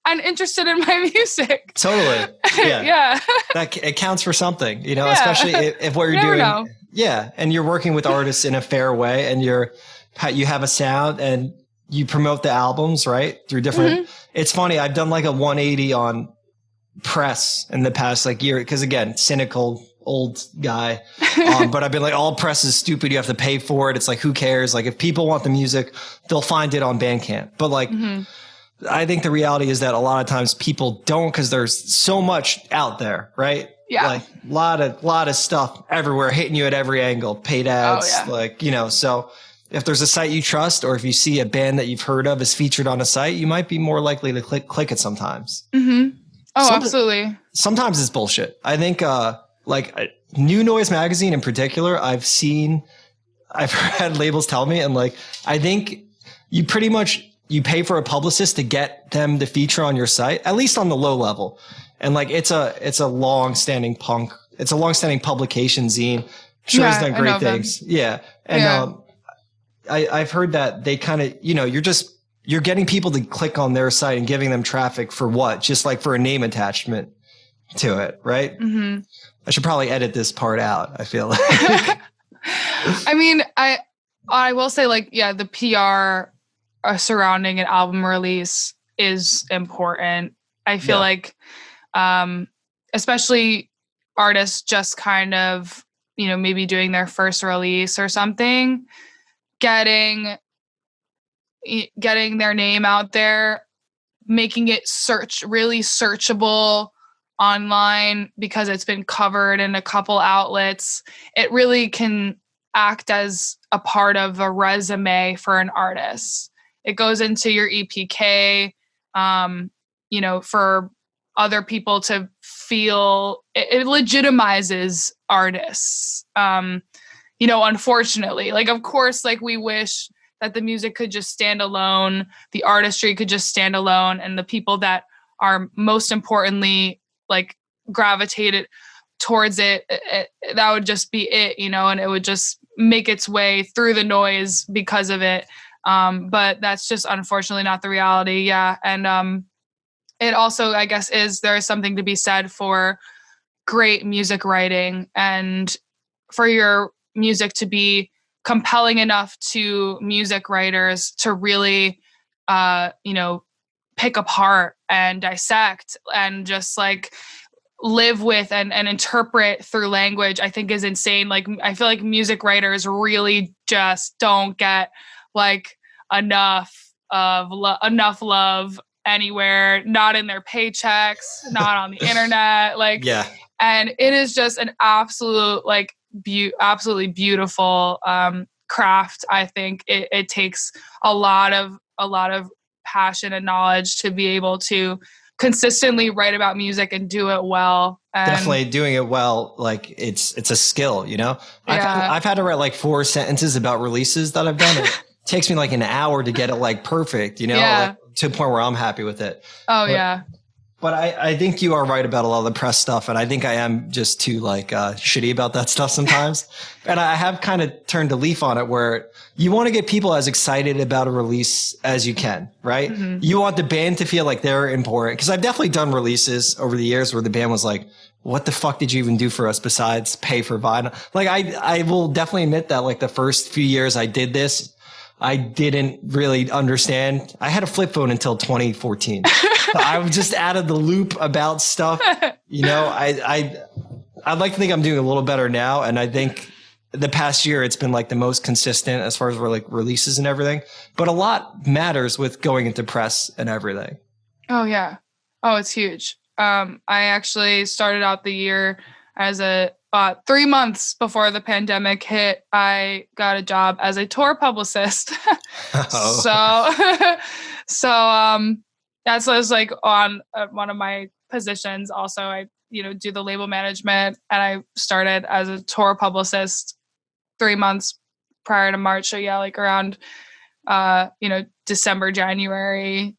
and interested in my music. Totally. Yeah. Yeah. It counts for something, you know, Yeah. especially if what you're You never doing. know. Yeah. And you're working with artists in a fair way, and you have a sound and you promote the albums, right? Through different, It's funny. I've done like a 180 on press in the past like year. Cause again, cynical old guy. But I've been like, all press is stupid. You have to pay for it. It's like, who cares? Like if people want the music, they'll find it on Bandcamp. But like, I think the reality is that a lot of times people don't, because there's so much out there, right? Yeah. Like lot of stuff everywhere hitting you at every angle, paid ads, like, you know, so if there's a site you trust, or if you see a band that you've heard of is featured on a site, you might be more likely to click it sometimes. Oh, absolutely. Sometimes it's bullshit. I think, New Noise magazine in particular, I've had labels tell me, and like, I think you pretty much, you pay for a publicist to get them to feature on your site, at least on the low level. And like, it's a long-standing publication zine. I'm sure it's done great things. Yeah. And, I've heard that they kind of, you know, you're getting people to click on their site and giving them traffic for what? Just like for a name attachment to it. Right. I should probably edit this part out, I feel like. I mean, I will say, like, yeah, the PR surrounding an album release is important. I feel like, especially artists just kind of, you know, maybe doing their first release or something, getting their name out there, making it really searchable online because it's been covered in a couple outlets. It really can act as a part of a resume for an artist. It goes into your EPK, you know, for other people to feel it legitimizes artists. You know, unfortunately, like, of course, like we wish that the music could just stand alone, the artistry could just stand alone, and the people that are most importantly, like, gravitated towards it, that would just be it, you know, and it would just make its way through the noise because of it. But that's just unfortunately not the reality. Yeah. And it also, I guess, there is something to be said for great music writing and for your music to be compelling enough to music writers to really, you know, pick apart and dissect and just like live with and interpret through language, I think is insane. Like, I feel like music writers really just don't get like enough love anywhere, not in their paychecks, not on the internet. Like, and it is just an absolute, like, absolutely beautiful craft. I think it takes a lot of passion and knowledge to be able to consistently write about music and do it well. And definitely doing it well. Like it's a skill, you know. I've had to write like 4 sentences about releases that I've done. It takes me like an hour to get it like perfect, you know, like, to a point where I'm happy with it. But I think you are right about a lot of the press stuff. And I think I am just too like shitty about that stuff sometimes. And I have kind of turned a leaf on it where you want to get people as excited about a release as you can, right? You want the band to feel like they're important. Cause I've definitely done releases over the years where the band was like, what the fuck did you even do for us besides pay for vinyl? Like I will definitely admit that like the first few years I did this, I didn't really understand. I had a flip phone until 2014. I was just out of the loop about stuff. You know, I'd like to think I'm doing a little better now. And I think the past year, it's been like the most consistent as far as like releases and everything. But a lot matters with going into press and everything. Oh, yeah. Oh, it's huge. I actually started out the year as 3 months before the pandemic hit, I got a job as a tour publicist. So that's what I was like on one of my positions. Also, I, you know, do the label management, and I started as a tour publicist 3 months prior to March. So yeah, like around, you know, December, January.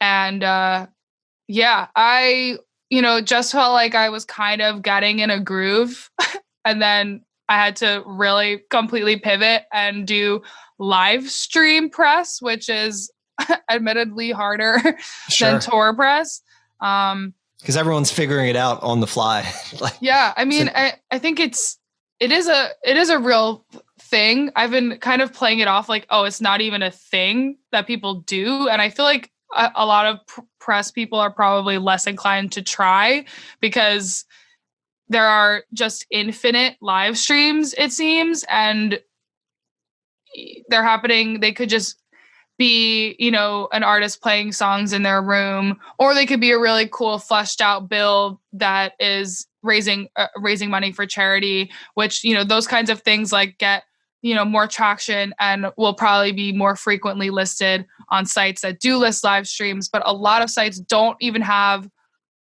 And, yeah, just felt like I was kind of getting in a groove. And then I had to really completely pivot and do live stream press, which is admittedly harder than tour press. Because everyone's figuring it out on the fly. Yeah. I mean, I think it is a real thing. I've been kind of playing it off like, oh, it's not even a thing that people do. And I feel like a lot of press people are probably less inclined to try because there are just infinite live streams, it seems, and they're happening. They could just be, an artist playing songs in their room, or they could be a really cool fleshed out bill that is raising money for charity, which, those kinds of things like get, more traction and will probably be more frequently listed on sites that do list live streams. But a lot of sites don't even have,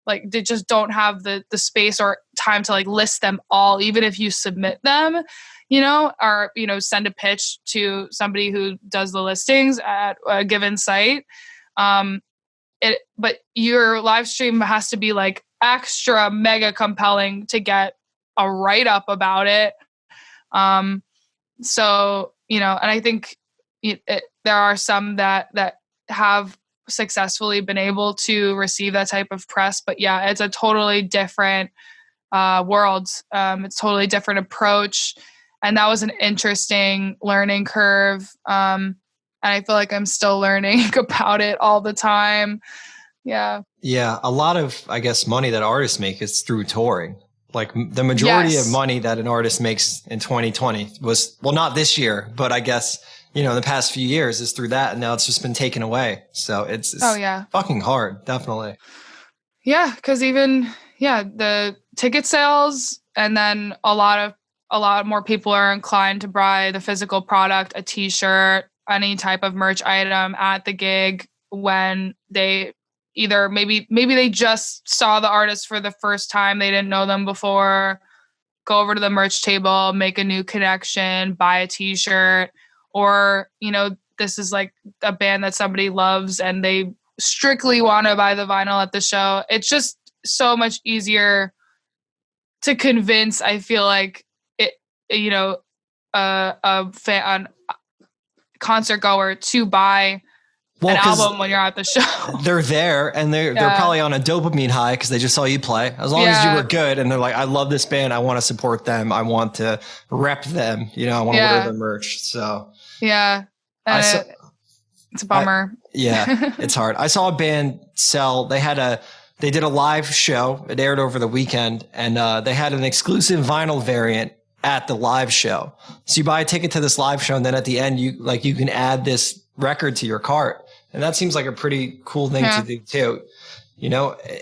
they just don't have the space or time to list them all, even if you submit them, or, send a pitch to somebody who does the listings at a given site. But your live stream has to be extra mega compelling to get a write up about it. So, and I think there are some that have successfully been able to receive that type of press, but yeah, it's a totally different world. It's totally different approach. And that was an interesting learning curve. And I feel like I'm still learning about it all the time. Yeah. Yeah. A lot of, I guess, money that artists make is through touring. The majority of money that an artist makes in 2020 was, well, not this year, but I guess, in the past few years is through that. And now it's just been taken away. So it's fucking hard. Definitely. Yeah. Cause even, the ticket sales, and then a lot more people are inclined to buy the physical product, a t-shirt, any type of merch item at the gig when they either maybe they just saw the artist for the first time. They didn't know them before, go over to the merch table, make a new connection, buy a t-shirt, or, this is a band that somebody loves and they strictly want to buy the vinyl at the show. It's just so much easier to convince, I feel like, a fan, concert goer to buy an album when you're at the show. They're there and they're probably on a dopamine high because they just saw you play. As long as you were good and they're like, I love this band, I want to support them, I want to rep them, I want to wear their merch. So it's a bummer. It's hard. I saw a band they did a live show. It aired over the weekend, and they had an exclusive vinyl variant at the live show. So you buy a ticket to this live show, and then at the end, you can add this record to your cart, and that seems like a pretty cool thing to do too.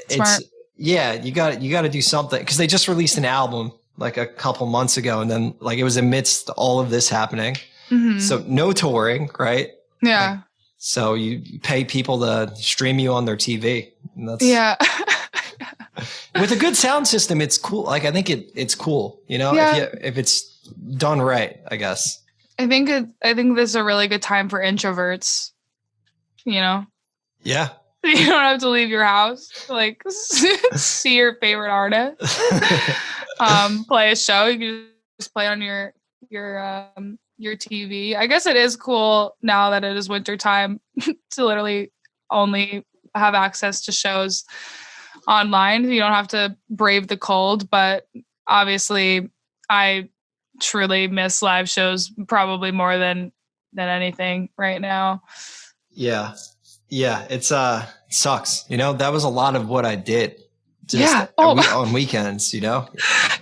Smart. You got to do something because they just released an album a couple months ago, and then it was amidst all of this happening. Mm-hmm. So no touring, right? Yeah. So you pay people to stream you on their TV. And that's, with a good sound system, it's cool. I think it's cool, if it's done right, I guess. I think this is a really good time for introverts, Yeah. You don't have to leave your house, see your favorite artist, play a show. You can just play on your TV. I guess it is cool now that it is winter time to literally only have access to shows online. You don't have to brave the cold, but obviously I truly miss live shows probably more than anything right now. Yeah. It's it sucks. That was a lot of what I did. On weekends,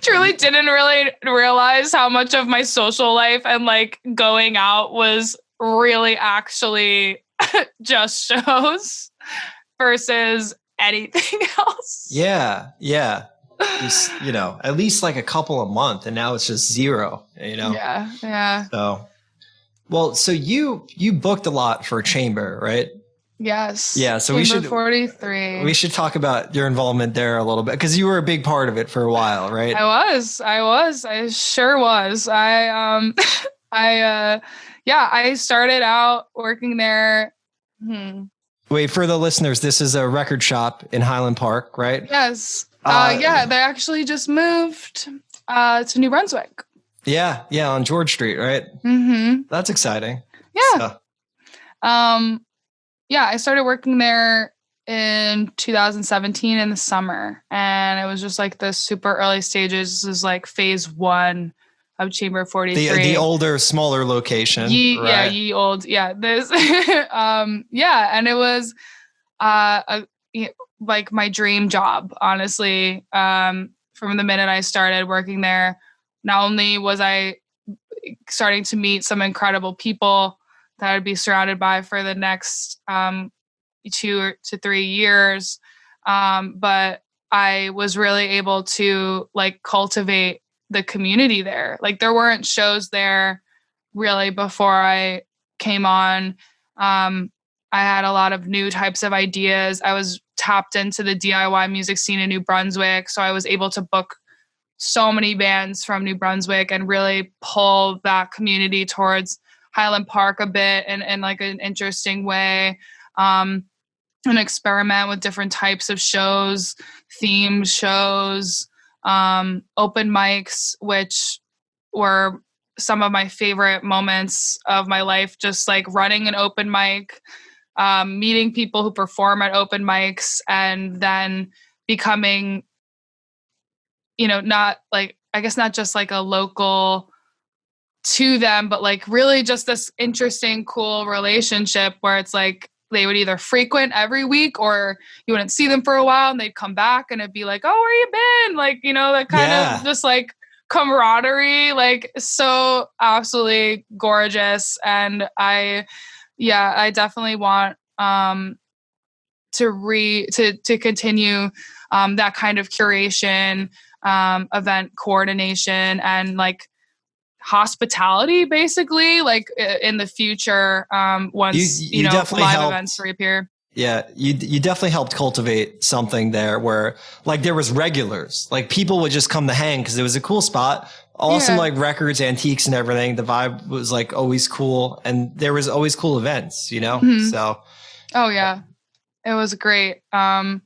Truly didn't really realize how much of my social life and going out was really actually just shows versus anything else. Yeah. Just, at least a couple a month, and now it's just zero, Yeah. So you booked a lot for Chamber, right? Yes. Yeah. So Chamber 43. We should talk about your involvement there a little bit because you were a big part of it for a while, right? I sure was. I started out working there. Wait, for the listeners, this is a record shop in Highland Park, right? Yes. Yeah, they actually just moved to New Brunswick. Yeah, on George Street, right? Mm-hmm. That's exciting. Yeah. Yeah, I started working there in 2017 in the summer, and it was just like the super early stages. This is like phase 1 of Chamber 43. The older, smaller location. Yeah, old. Yeah, this. Yeah, and it was like my dream job, honestly. From the minute I started working there, not only was I starting to meet some incredible people that I'd be surrounded by for the next 2 to 3 years, but I was really able to like cultivate the community there. Like there weren't shows there really before I came on. I had a lot of new types of ideas. I was tapped into the DIY music scene in New Brunswick, so I was able to book so many bands from New Brunswick and really pull that community towards Highland Park a bit in like an interesting way. And experiment with different types of shows, themed shows, open mics, which were some of my favorite moments of my life, just like running an open mic, meeting people who perform at open mics, and then becoming, not like, I guess not just like a local to them, but like really just this interesting, cool relationship where it's like they would either frequent every week or you wouldn't see them for a while and they'd come back and it'd be like, oh, where you been? Like, that kind of just like camaraderie, like so absolutely gorgeous. And I definitely want to continue that kind of curation, event coordination, and like hospitality, basically, like in the future, once you live events reappear. Yeah, you definitely helped cultivate something there where like there was regulars, like people would just come to hang because it was a cool spot. Awesome, like records, antiques, and everything. The vibe was like always cool, and there was always cool events, Mm-hmm. So. Oh yeah, it was great. It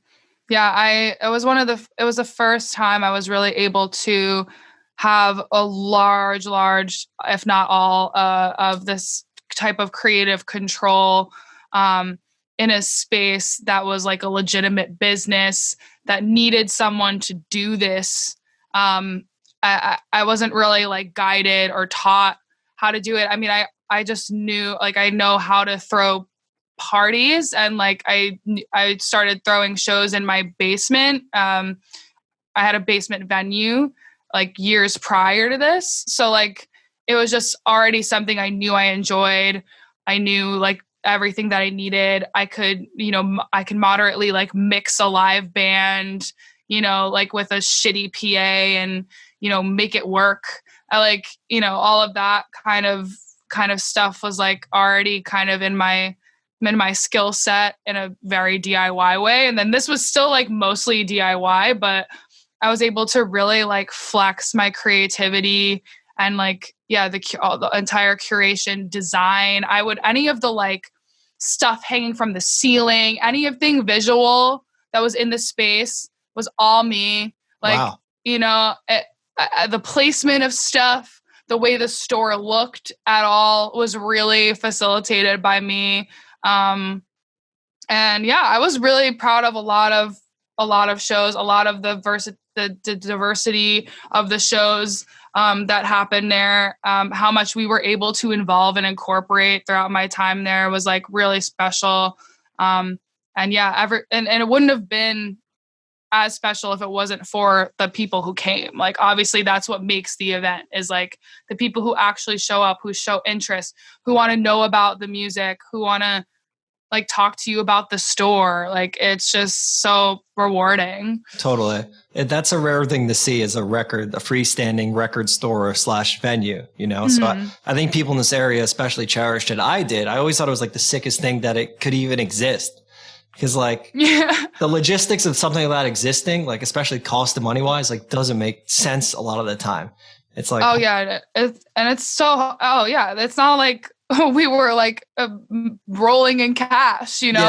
was the first time I was really able to have a large, if not all, of this type of creative control in a space that was like a legitimate business that needed someone to do this. I wasn't really like guided or taught how to do it. I mean, I just knew, like, I know how to throw parties, and like I started throwing shows in my basement. I had a basement venue like years prior to this. So like it was just already something I knew I enjoyed. I knew like everything that I needed. I could moderately like mix a live band, like with a shitty PA and, make it work. I like, all of that kind of stuff was like already kind of in my skill set in a very DIY way. And then this was still like mostly DIY, but I was able to really like flex my creativity and like, the entire curation design. Any of the like stuff hanging from the ceiling, anything visual that was in the space was all me. Like, wow. The placement of stuff, the way the store looked at all was really facilitated by me. And I was really proud of a lot of shows, a lot of the diversity of the shows that happened there. How much we were able to involve and incorporate throughout my time there was like really special. And it wouldn't have been as special if it wasn't for the people who came. Like, obviously that's what makes the event, is like the people who actually show up, who show interest, who want to know about the music, who want to like talk to you about the store. Like, it's just so rewarding. Totally. That's a rare thing to see, as a freestanding record store / venue, Mm-hmm. So I think people in this area especially cherished it. I did. I always thought it was like the sickest thing that it could even exist. Because like the logistics of something like that existing, like especially cost and money wise, like doesn't make sense a lot of the time. It's like, it's not like we were like rolling in cash, you know,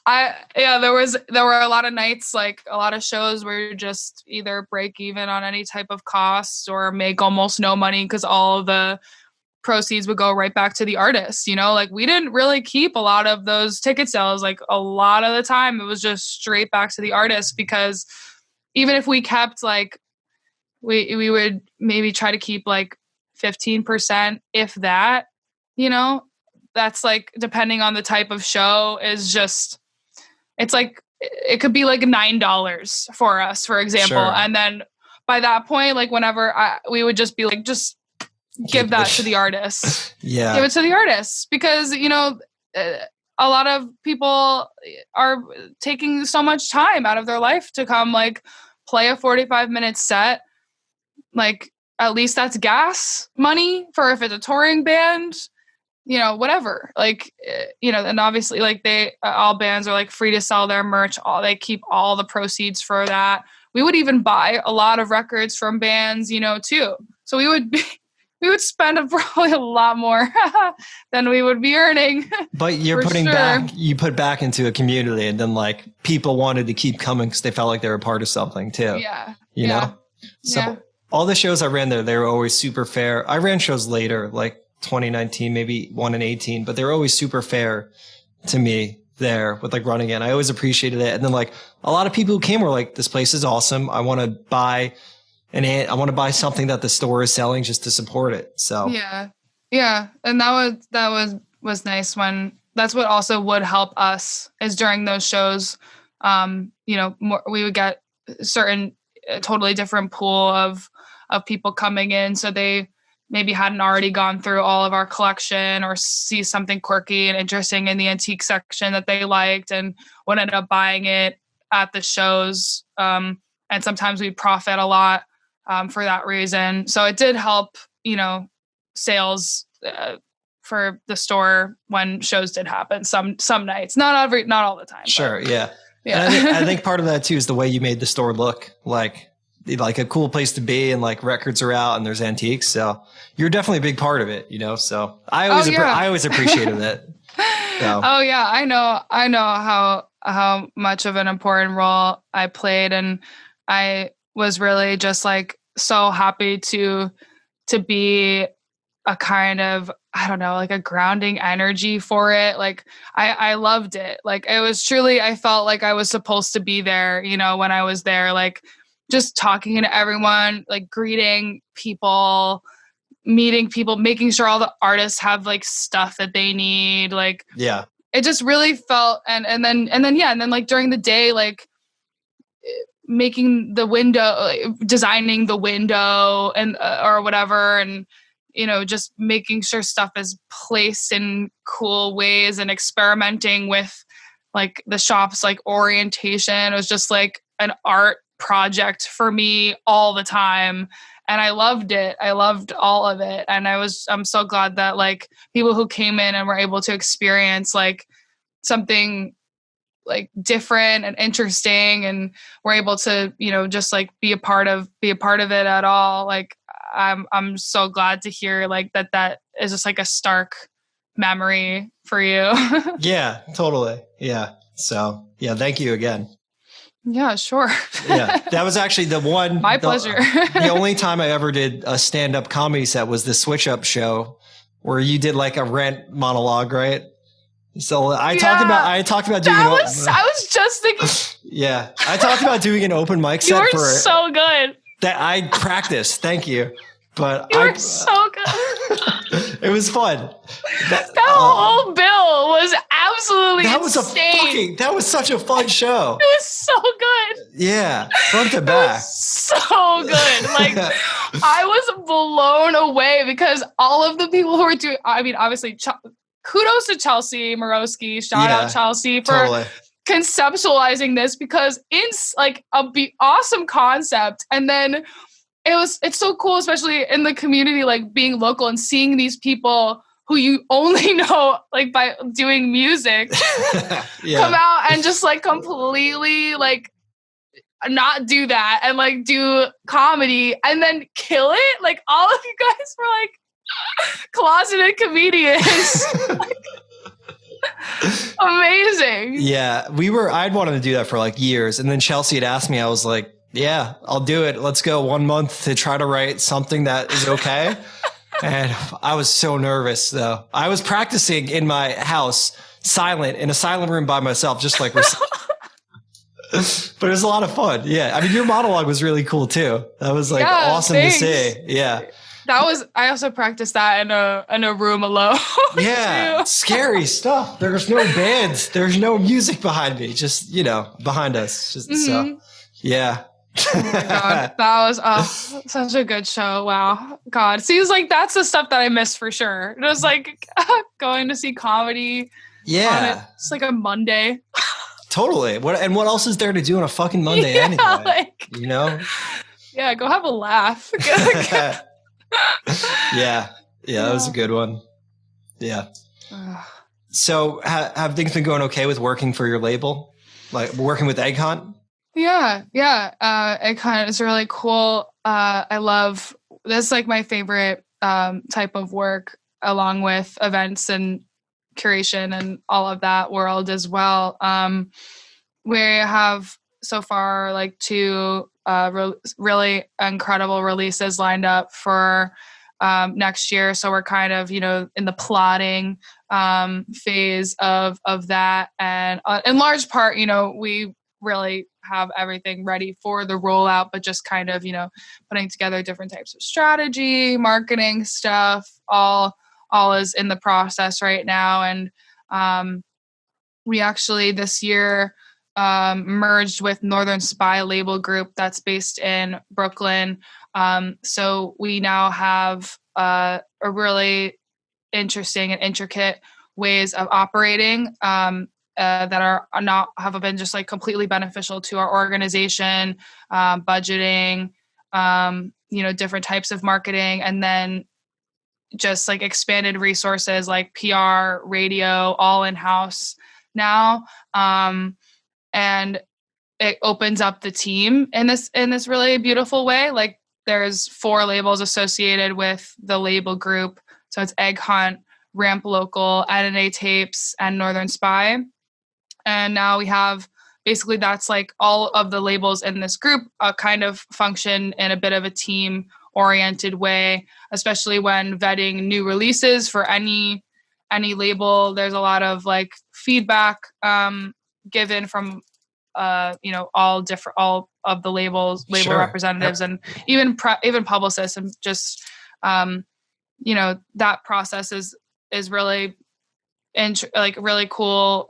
there were a lot of nights, like a lot of shows where you just either break even on any type of costs or make almost no money because all of the proceeds would go right back to the artists, you know, like we didn't really keep a lot of those ticket sales. Like a lot of the time it was just straight back to the artists, because even if we kept like, we would maybe try to keep like 15%, if that, you know, that's like, depending on the type of show, is just, it's like, it could be like $9 for us, for example. Sure. And then by that point, like whenever we would just be like, just give that to the artists. Yeah. Give it to the artists, because, you know, a lot of people are taking so much time out of their life to come like play a 45-minute set. Like, at least that's gas money for if it's a touring band, you know, whatever. Like, you know, and obviously like all bands are like free to sell their merch. They keep all the proceeds for that. We would even buy a lot of records from bands, you know, too. So we would spend probably a lot more than we would be earning. But you're putting you put back into a community, and then like people wanted to keep coming because they felt like they were part of something too. Yeah. You know? So all the shows I ran there, they were always super fair. I ran shows later, like 2019, maybe one in 18, but they were always super fair to me there with like running in. I always appreciated it. And then like a lot of people who came were like, this place is awesome. I want to buy something that the store is selling just to support it. So yeah. And that was nice. When that's what also would help us is during those shows, you know, we would get a totally different pool of people coming in. So they maybe hadn't already gone through all of our collection or see something quirky and interesting in the antique section that they liked and would end up buying it at the shows. And sometimes we'd profit a lot for that reason. So it did help, you know, sales for the store when shows did happen. Some nights, not all the time. Sure. But, yeah. Yeah. And I think part of that too is the way you made the store look like a cool place to be, and like records are out and there's antiques. So you're definitely a big part of it, you know? So I always appreciated it. So. Oh yeah. I know how much of an important role I played. And I was really just like so happy to be a kind of, I don't know, like a grounding energy for it. Like I loved it. Like it was truly, I felt like I was supposed to be there, you know, when I was there, like just talking to everyone, like greeting people, meeting people, making sure all the artists have like stuff that they need. Like, yeah, it just really felt, and then like during the day, like making the window, designing the window and, or whatever. And, you know, just making sure stuff is placed in cool ways and experimenting with like the shop's like orientation. It was just like an art project for me all the time. And I loved it. I loved all of it. And I'm so glad that like people who came in and were able to experience like something like different and interesting and were able to, you know, just like be a part of it at all. Like I'm so glad to hear like that is just like a stark memory for you. Yeah, totally. Yeah. So yeah, thank you again. Yeah, sure. Yeah, that was actually my pleasure. The only time I ever did a stand-up comedy set was the Switch Up show where you did like a rant monologue, right? So I talked about doing I was just thinking. Yeah, I talked about doing an open mic set. You were so good. That I practiced. Thank you. But you were so good. It was fun. That whole bill was absolutely insane. That was such a fun show. It was so good. Yeah, front to back. So good. Like I was blown away because all of the people who were doing, I mean, obviously, kudos to Chelsea Morosky. Shout out Chelsea for conceptualizing this, because it's like awesome concept. And then it's so cool, especially in the community, like being local and seeing these people who you only know like by doing music come out and just like completely like not do that and like do comedy and then kill it. Like all of you guys were like closeted comedians. Amazing. Yeah, I'd wanted to do that for like years. And then Chelsea had asked me, I was like, yeah, I'll do it. Let's go 1 month to try to write something that is okay. And I was so nervous though. I was practicing in my house, in a silent room by myself, just like, but it was a lot of fun. Yeah. I mean, your monologue was really cool too. That was like awesome to see. Yeah. I also practiced that in a room alone. Yeah. Scary stuff. There's no bands. There's no music behind me. Just, behind us. Just so, yeah. Oh my God. That was such a good show. Wow. God. Seems like that's the stuff that I missed for sure. It was like going to see comedy. Yeah. It's like a Monday. Totally. What else is there to do on a fucking Monday anyway? Yeah, go have a laugh. Yeah. That was a good one. Yeah. So have things been going okay with working for your label? Like working with Egg Hunt? Yeah. Egg Hunt is really cool. I love this, like my favorite type of work, along with events and curation and all of that world as well. We have so far like 2 really incredible releases lined up for next year. So we're kind of, in the plotting phase of that. And in large part, we really have everything ready for the rollout, but just kind of, putting together different types of strategy, marketing stuff, all is in the process right now. And we actually this year merged with Northern Spy label group that's based in Brooklyn. So we now have a really interesting and intricate ways of operating that have been just like completely beneficial to our organization, budgeting, different types of marketing, and then just like expanded resources like PR, radio, all in-house now. And it opens up the team in this really beautiful way. Like there's 4 labels associated with the label group. So it's Egg Hunt, Ramp Local, NNA Tapes, and Northern Spy. And now we have basically that's like all of the labels in this group kind of function in a bit of a team oriented way, especially when vetting new releases for any label. There's a lot of like feedback given from all of the label sure. representatives, yep. And even publicists, and just that process is really really cool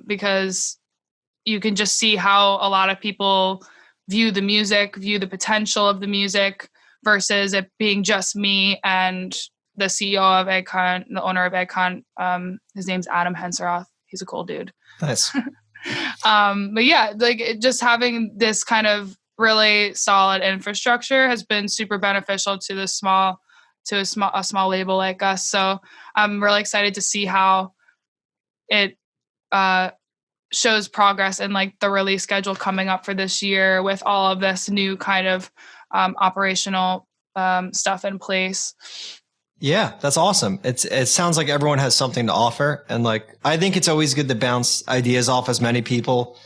because you can just see how a lot of people view the potential of the music versus it being just me and the CEO of Egg Hunt, the owner of Egg Hunt. His name's Adam Henseroth. He's a cool dude. Nice. But yeah, like just having this kind of really solid infrastructure has been super beneficial to a small label like us. So I'm really excited to see how it shows progress in like the release schedule coming up for this year with all of this new kind of operational stuff in place. Yeah, that's awesome. It sounds like everyone has something to offer. And like, I think it's always good to bounce ideas off as many people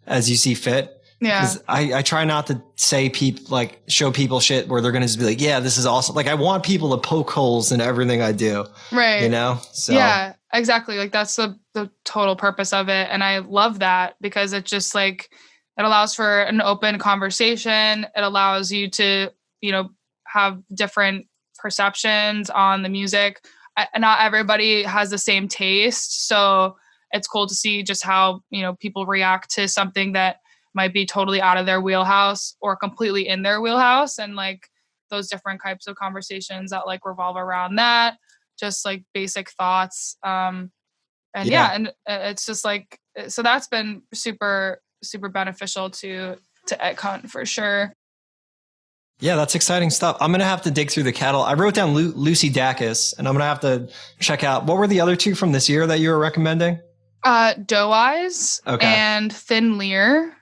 as you see fit. Yeah. 'Cause I try not to show people shit where they're going to just be like, yeah, this is awesome. Like I want people to poke holes in everything I do. Right. So yeah, exactly. Like that's the total purpose of it. And I love that because it just like, it allows for an open conversation. It allows you to, have different perceptions on the music. Not everybody has the same taste. So it's cool to see just how, people react to something that might be totally out of their wheelhouse or completely in their wheelhouse. And like those different types of conversations that like revolve around that, just like basic thoughts. And it's just like, so that's been super, super beneficial to Egg Hunt for sure. Yeah, that's exciting stuff. I'm going to have to dig through the catalog. I wrote down Lucy Dacus, and I'm going to have to check out, what were the other 2 from this year that you were recommending? Doe Eyes and Thin Lear.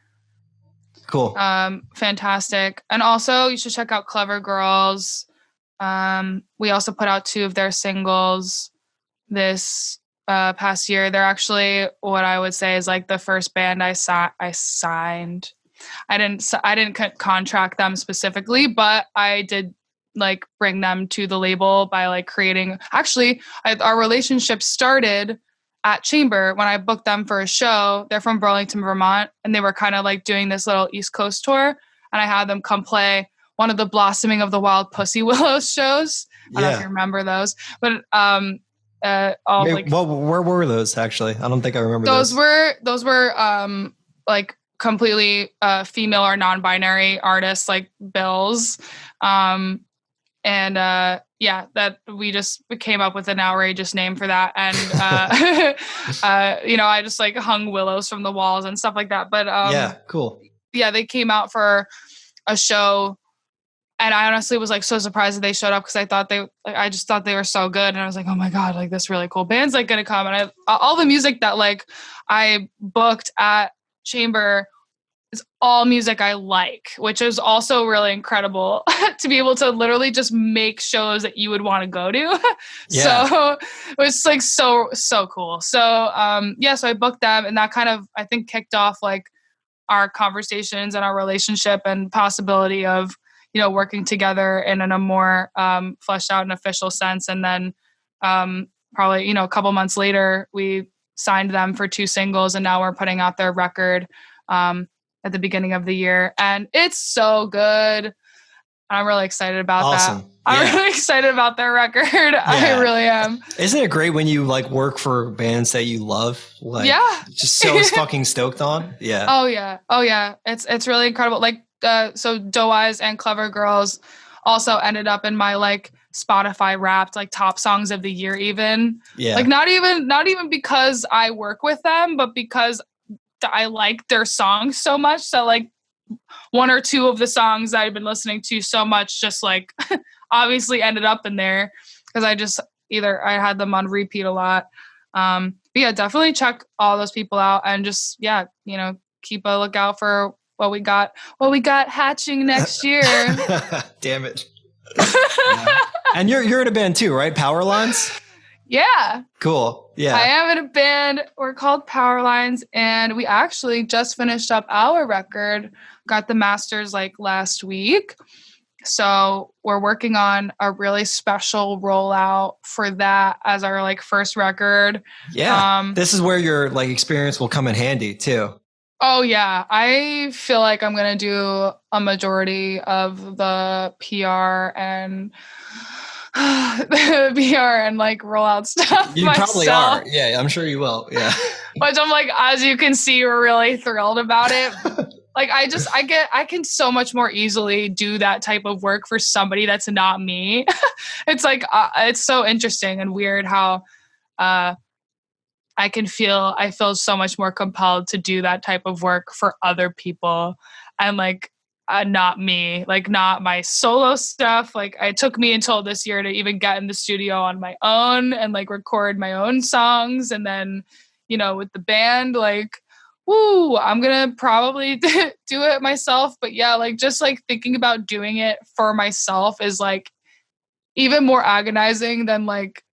Cool. Fantastic. And also you should check out Clever Girls. We also put out 2 of their singles this past year. They're actually what I would say is like the first band I signed. I didn't contract them specifically, but I did like bring them to the label by like creating. Actually, our relationship started at Chamber when I booked them for a show. They're from Burlington, Vermont, and they were kind of like doing this little East Coast tour, and I had them come play one of the Blossoming of the Wild Pussy Willows shows. I don't know if you remember those, but where were those actually? I don't think I remember those. Those were like completely female or non-binary artists, like bills. That we just came up with an outrageous name for that. And, I just like hung willows from the walls and stuff like that. But yeah, cool. Yeah, they came out for a show. And I honestly was like so surprised that they showed up because I just thought they were so good. And I was like, oh my God, like this really cool band's like going to come. And all the music that like I booked at Chamber is all music I like, which is also really incredible to be able to literally just make shows that you would want to go to. Yeah. So it was like so cool. So so I booked them, and that kind of I think kicked off like our conversations and our relationship and possibility of working together in a more fleshed out and official sense. And then probably a couple months later we signed them for 2 singles, and now we're putting out their record at the beginning of the year, and it's so good. I'm really excited about that. I'm really excited about their record. Yeah. I really am. Isn't it great when you like work for bands that you love? Like, just so fucking stoked on. Yeah. Oh yeah. It's really incredible. Like, so Doe Eyes and Clever Girls also ended up in my like Spotify Wrapped like top songs of the year even. Yeah. Like not even because I work with them, but because I like their songs so much. So like 1 or 2 of the songs that I've been listening to so much just like obviously ended up in there because I had them on repeat a lot. But yeah, definitely check all those people out and just keep a lookout for what we got hatching next year. Damn it. Yeah. And you're in a band too, right? Power Lines? Yeah. Cool. Yeah. I am in a band. We're called Power Lines, and we actually just finished up our record, got the masters like last week. So we're working on a really special rollout for that as our like first record. Yeah. This is where your like experience will come in handy too. Oh yeah. I feel like I'm going to do a majority of the PR and like rollout stuff. You myself. Probably are. Yeah, I'm sure you will. Yeah. Which I'm like, as you can see, we're really thrilled about it. Like I can so much more easily do that type of work for somebody that's not me. It's like, it's so interesting and weird how, I feel so much more compelled to do that type of work for other people and like, not me, like not my solo stuff. Like it took me until this year to even get in the studio on my own and like record my own songs. And then, with the band, like, I'm going to probably do it myself. But yeah, like just like thinking about doing it for myself is like even more agonizing than like,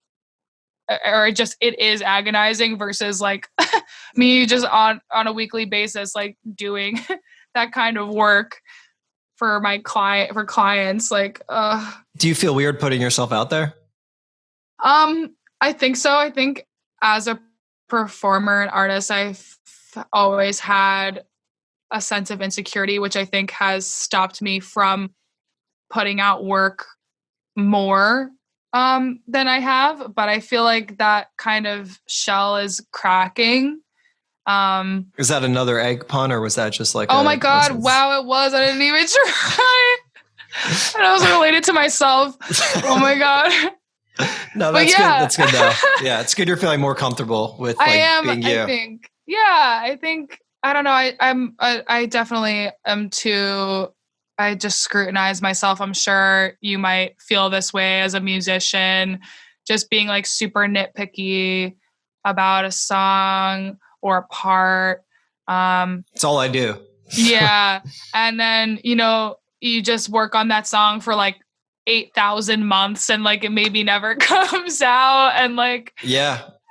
or just it is agonizing versus like me just on a weekly basis, like doing that kind of work for clients. Like, do you feel weird putting yourself out there? I think so. I think as a performer and artist, I've always had a sense of insecurity, which I think has stopped me from putting out work more than I have. But I feel like that kind of shell is cracking. Is that another egg pun, or was that just like? Oh my God! Wow, it was. I didn't even try. And I was related to myself. Oh my God. No, that's good. That's good though. Yeah, it's good. You're feeling more comfortable with like being you. I think. Yeah, I think. I don't know. I definitely am too. I just scrutinize myself. I'm sure you might feel this way as a musician, just being like super nitpicky about a song or a part. It's all I do. Yeah. And then, you just work on that song for like 8,000 months and like it maybe never comes out, and like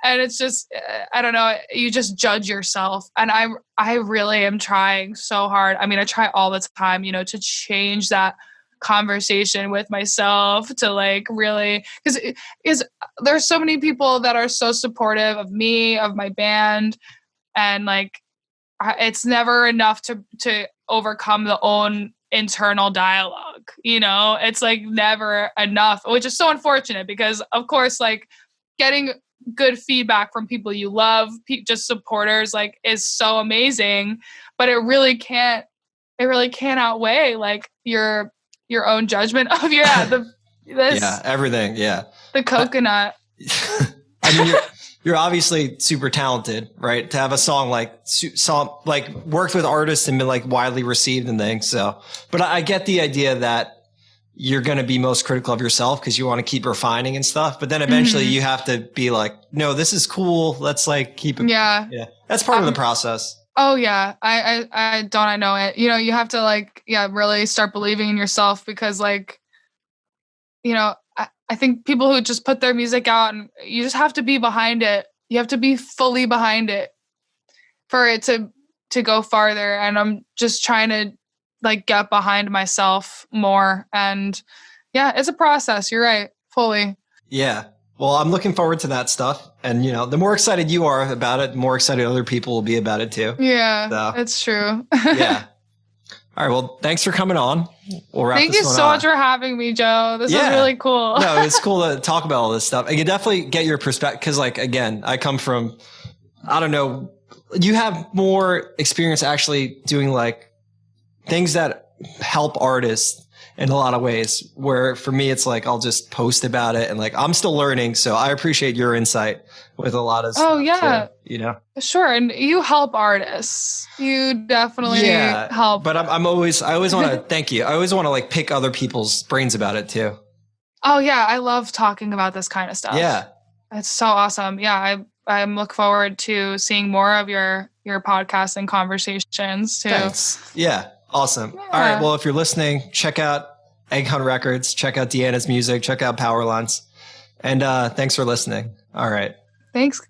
and it's just I don't know, you just judge yourself. And I really am trying so hard. I mean, I try all the time, you know, to change that conversation with myself, to like really, because there's so many people that are so supportive of me, of my band, and like it's never enough to overcome the own internal dialogue, you know. It's like never enough, which is so unfortunate, because of course like getting good feedback from people you love, just supporters, like is so amazing, but it really can't outweigh like your own judgment of everything. Yeah. The coconut. I mean, you're obviously super talented, right? To have a song like worked with artists and been like widely received and things. So, but I get the idea that you're going to be most critical of yourself because you want to keep refining and stuff. But then eventually you have to be like, no, this is cool. Let's like keep it. Yeah. That's part of the process. Oh yeah. I know it. You know, you have to like, really start believing in yourself, because like, you know, I think people who just put their music out, and you just have to be behind it. You have to be fully behind it for it to go farther. And I'm just trying to like get behind myself more. And it's a process. You're right. Fully. Yeah. Well, I'm looking forward to that stuff. And, you know, the more excited you are about it, the more excited other people will be about it too. Yeah, so, it's true. Yeah. All right. Well, thanks for coming on. We'll wrap Thank you so much for having me, Joe. This is really cool. No, it's cool to talk about all this stuff. I can definitely get your perspective, because like, again, I come from, I don't know, you have more experience actually doing like things that help artists in a lot of ways, where for me, it's like, I'll just post about it and like, I'm still learning. So I appreciate your insight with a lot of stuff. Oh yeah. Too, you know? Sure. And you help artists. You definitely help. But I always want to thank you. I always want to like pick other people's brains about it too. Oh yeah. I love talking about this kind of stuff. Yeah. It's so awesome. Yeah. I'm look forward to seeing more of your podcasts and conversations too. Thanks. Yeah. Awesome. Yeah. All right. Well, if you're listening, check out Egg Hunt Records, check out Deanna's music, check out Power Lines. And thanks for listening. All right. Thanks.